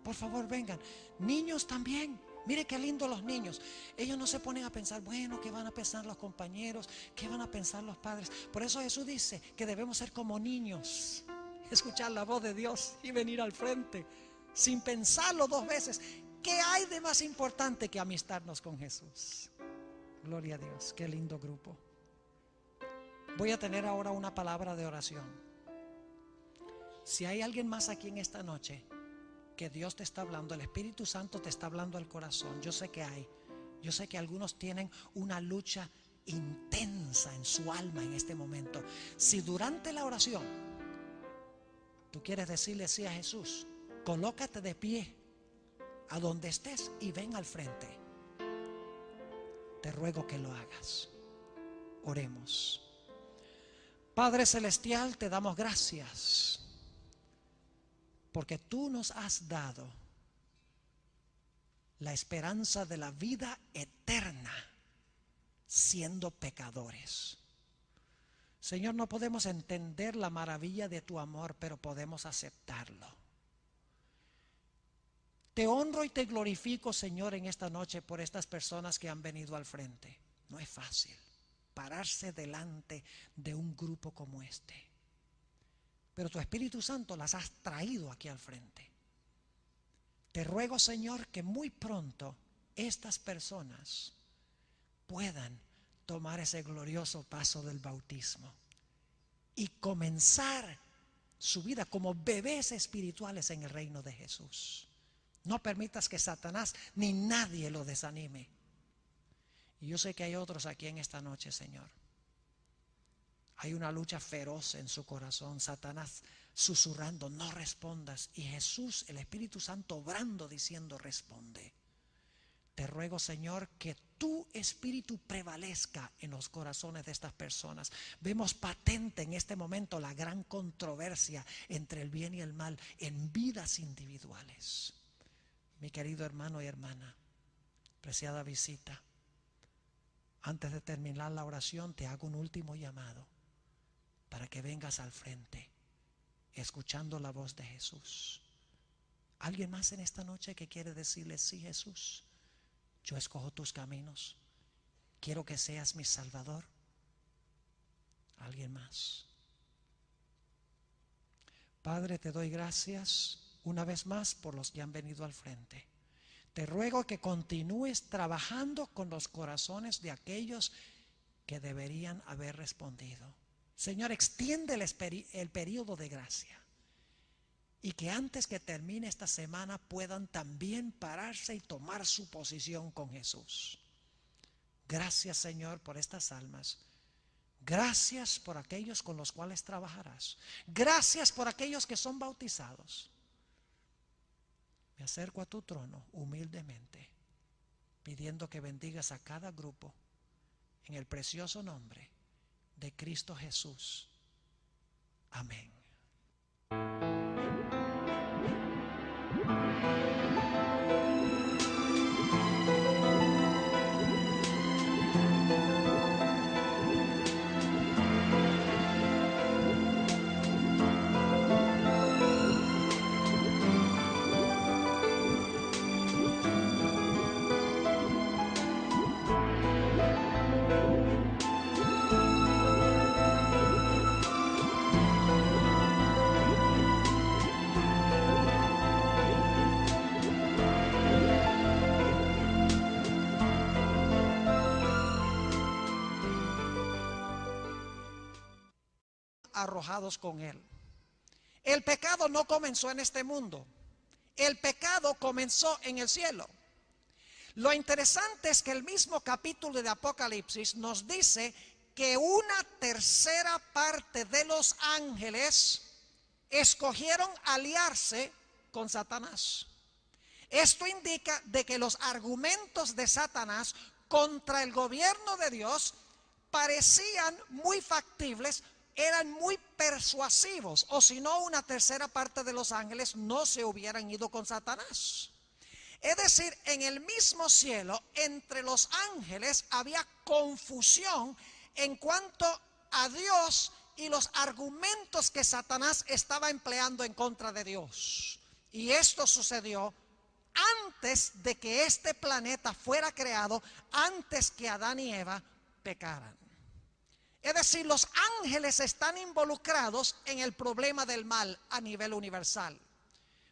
Por favor, vengan. Niños también. Mire qué lindo los niños. Ellos no se ponen a pensar, bueno, ¿qué van a pensar los compañeros? ¿Qué van a pensar los padres? Por eso Jesús dice que debemos ser como niños, escuchar la voz de Dios y venir al frente sin pensarlo dos veces. ¿Qué hay de más importante que amistarnos con Jesús? Gloria a Dios, qué lindo grupo. Voy a tener ahora una palabra de oración. Si hay alguien más aquí en esta noche que Dios te está hablando, el Espíritu Santo te está hablando al corazón, yo sé que hay. Yo sé que algunos tienen una lucha intensa en su alma en este momento. Si durante la oración tú quieres decirle sí a Jesús, colócate de pie a donde estés y ven al frente. Te ruego que lo hagas. Oremos. Padre celestial, te damos gracias porque tú nos has dado la esperanza de la vida eterna siendo pecadores. Señor, no podemos entender la maravilla de tu amor, pero podemos aceptarlo. Te honro y te glorifico, Señor, en esta noche por estas personas que han venido al frente. No es fácil pararse delante de un grupo como este, pero tu Espíritu Santo las has traído aquí al frente. Te ruego, Señor, que muy pronto estas personas puedan tomar ese glorioso paso del bautismo y comenzar su vida como bebés espirituales en el reino de Jesús. No permitas que Satanás ni nadie lo desanime. Y yo sé que hay otros aquí en esta noche, Señor. Hay una lucha feroz en su corazón. Satanás susurrando, no respondas. Y Jesús, el Espíritu Santo, obrando, diciendo, responde. Te ruego, Señor, que tu Espíritu prevalezca en los corazones de estas personas. Vemos patente en este momento la gran controversia entre el bien y el mal en vidas individuales. Mi querido hermano y hermana, preciada visita, antes de terminar la oración te hago un último llamado para que vengas al frente, escuchando la voz de Jesús. ¿Alguien más en esta noche que quiere decirle: sí, Jesús, yo escojo tus caminos, quiero que seas mi Salvador? ¿Alguien más? Padre, te doy gracias una vez más por los que han venido al frente. Te ruego que continúes trabajando con los corazones de aquellos que deberían haber respondido. Señor, extiende el periodo de gracia y que antes que termine esta semana puedan también pararse y tomar su posición con Jesús. Gracias, Señor, por estas almas. Gracias por aquellos con los cuales trabajarás. Gracias por aquellos que son bautizados. Me acerco a tu trono humildemente, pidiendo que bendigas a cada grupo en el precioso nombre de Cristo Jesús. Amén. Arrojados con él. El pecado no comenzó en este mundo. El pecado comenzó en el cielo. Lo interesante es que el mismo capítulo de Apocalipsis nos dice que una tercera parte de los ángeles escogieron aliarse con Satanás. Esto indica de que los argumentos de Satanás contra el gobierno de Dios parecían muy factibles, eran muy persuasivos, o si no, una tercera parte de los ángeles no se hubieran ido con Satanás. Es decir, en el mismo cielo, entre los ángeles había confusión en cuanto a Dios y los argumentos que Satanás estaba empleando en contra de Dios. Y esto sucedió antes de que este planeta fuera creado, antes que Adán y Eva pecaran. Es decir, los ángeles están involucrados en el problema del mal a nivel universal.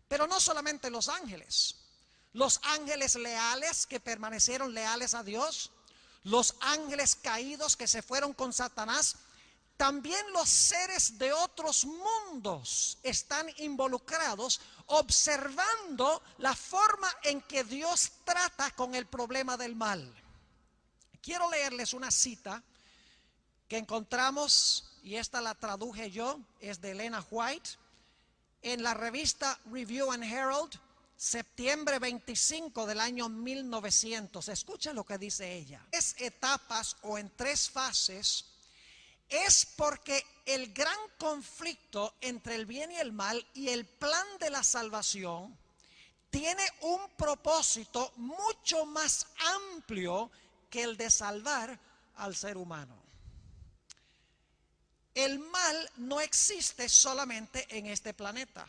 Pero no solamente los ángeles leales que permanecieron leales a Dios, los ángeles caídos que se fueron con Satanás, también los seres de otros mundos están involucrados, observando la forma en que Dios trata con el problema del mal. Quiero leerles una cita que encontramos, y esta la traduje yo, es de Elena White, en la revista Review and Herald, septiembre 25 del año 1900. Escucha lo que dice ella. 3 etapas o en 3 fases es porque el gran conflicto entre el bien y el mal y el plan de la salvación tiene un propósito mucho más amplio que el de salvar al ser humano. El mal no existe solamente en este planeta.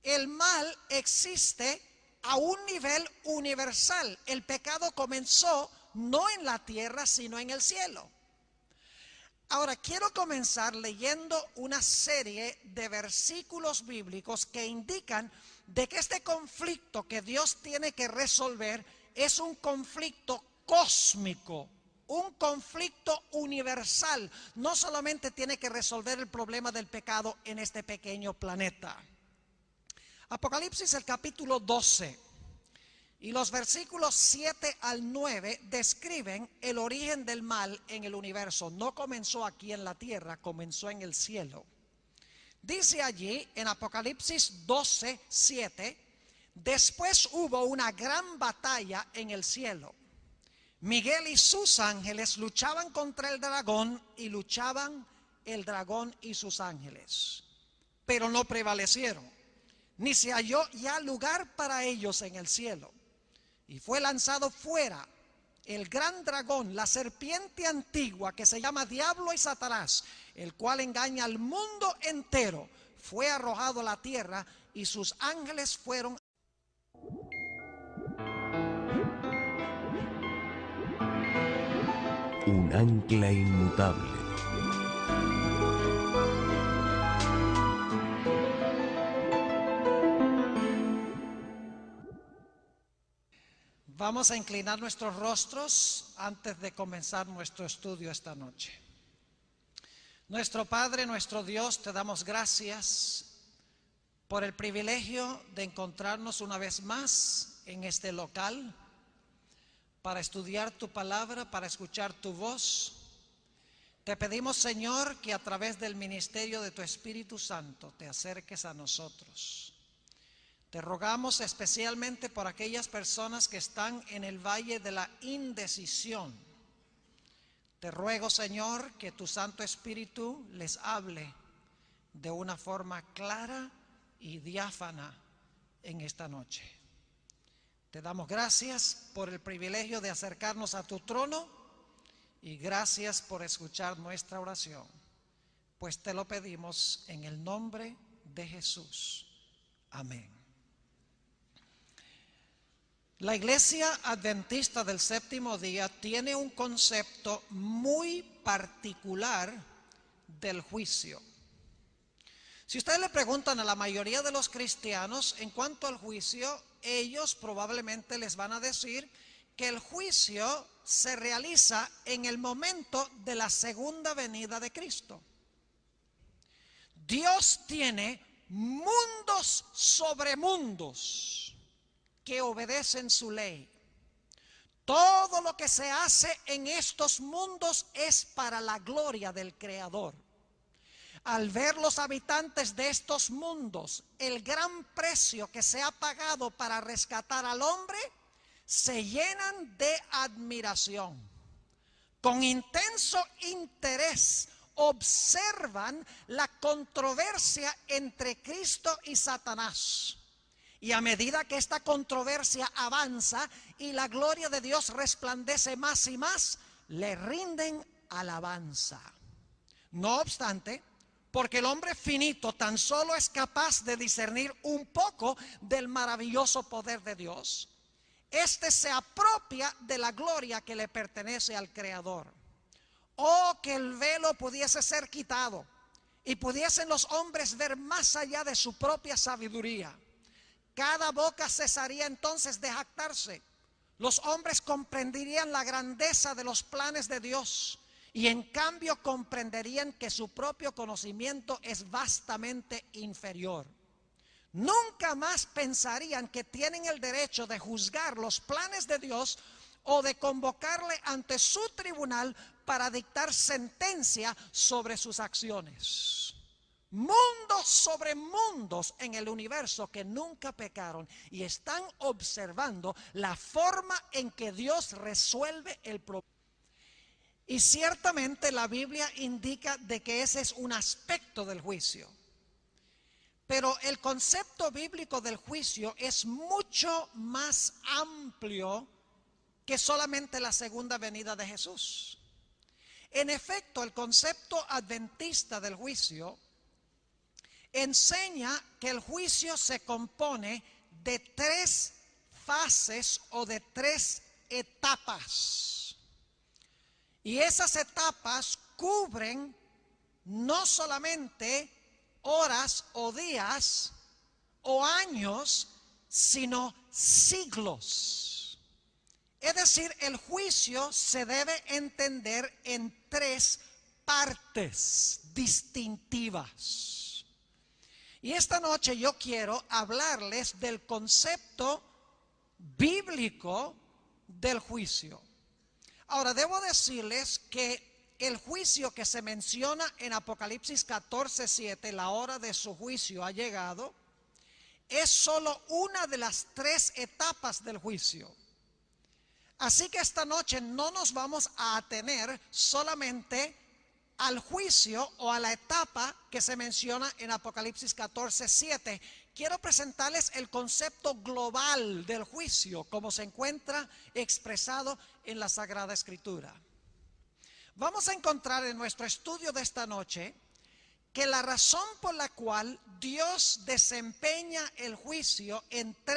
El mal existe a un nivel universal. El pecado comenzó no en la tierra, sino en el cielo. Ahora, quiero comenzar leyendo una serie de versículos bíblicos que indican de que este conflicto que Dios tiene que resolver es un conflicto cósmico, un conflicto universal. No solamente tiene que resolver el problema del pecado en este pequeño planeta. Apocalipsis, el capítulo 12 y los versículos 7 al 9 describen el origen del mal en el universo. No comenzó aquí en la tierra, comenzó en el cielo. Dice allí en Apocalipsis 12, 7, después hubo una gran batalla en el cielo. Miguel y sus ángeles luchaban contra el dragón y luchaban el dragón y sus ángeles, pero no prevalecieron, ni se halló ya lugar para ellos en el cielo. Y fue lanzado fuera el gran dragón, la serpiente antigua que se llama Diablo y Satanás, el cual engaña al mundo entero. Fue arrojado a la tierra y sus ángeles fueron. Un ancla inmutable. Vamos a inclinar nuestros rostros antes de comenzar nuestro estudio esta noche. Nuestro Padre, nuestro Dios, te damos gracias por el privilegio de encontrarnos una vez más en este local para estudiar tu palabra, para escuchar tu voz. Te pedimos, Señor, que a través del ministerio de tu Espíritu Santo te acerques a nosotros. Te rogamos especialmente por aquellas personas que están en el valle de la indecisión. Te ruego, Señor, que tu Santo Espíritu les hable de una forma clara y diáfana en esta noche. Te damos gracias por el privilegio de acercarnos a tu trono y gracias por escuchar nuestra oración, pues te lo pedimos en el nombre de Jesús. Amén. La Iglesia Adventista del Séptimo Día tiene un concepto muy particular del juicio. Si ustedes le preguntan a la mayoría de los cristianos en cuanto al juicio, ellos probablemente les van a decir que el juicio se realiza en el momento de la segunda venida de Cristo. Dios tiene mundos sobre mundos que obedecen su ley. Todo lo que se hace en estos mundos es para la gloria del Creador. Al ver los habitantes de estos mundos el gran precio que se ha pagado para rescatar al hombre, se llenan de admiración. Con intenso interés observan la controversia entre Cristo y Satanás. Y a medida que esta controversia avanza y la gloria de Dios resplandece más y más, le rinden alabanza. No obstante, porque el hombre finito tan solo es capaz de discernir un poco del maravilloso poder de Dios, este se apropia de la gloria que le pertenece al Creador. Oh, que el velo pudiese ser quitado y pudiesen los hombres ver más allá de su propia sabiduría. Cada boca cesaría entonces de jactarse. Los hombres comprenderían la grandeza de los planes de Dios y en cambio comprenderían que su propio conocimiento es vastamente inferior. Nunca más pensarían que tienen el derecho de juzgar los planes de Dios o de convocarle ante su tribunal para dictar sentencia sobre sus acciones. Mundos sobre mundos en el universo que nunca pecaron y están observando la forma en que Dios resuelve el problema. Y ciertamente la Biblia indica de que ese es un aspecto del juicio. Pero el concepto bíblico del juicio es mucho más amplio que solamente la segunda venida de Jesús. En efecto, el concepto adventista del juicio enseña que el juicio se compone de 3 fases o de 3 etapas. Y esas etapas cubren no solamente horas o días o años, sino siglos. Es decir, el juicio se debe entender en 3 partes distintivas. Y esta noche yo quiero hablarles del concepto bíblico del juicio. Ahora, debo decirles que el juicio que se menciona en Apocalipsis 14:7, la hora de su juicio ha llegado, es solo una de las 3 etapas del juicio. Así que esta noche no nos vamos a atener solamente al juicio o a la etapa que se menciona en Apocalipsis 14:7. Quiero presentarles el concepto global del juicio como se encuentra expresado en la Sagrada Escritura. Vamos a encontrar en nuestro estudio de esta noche que la razón por la cual Dios desempeña el juicio en 3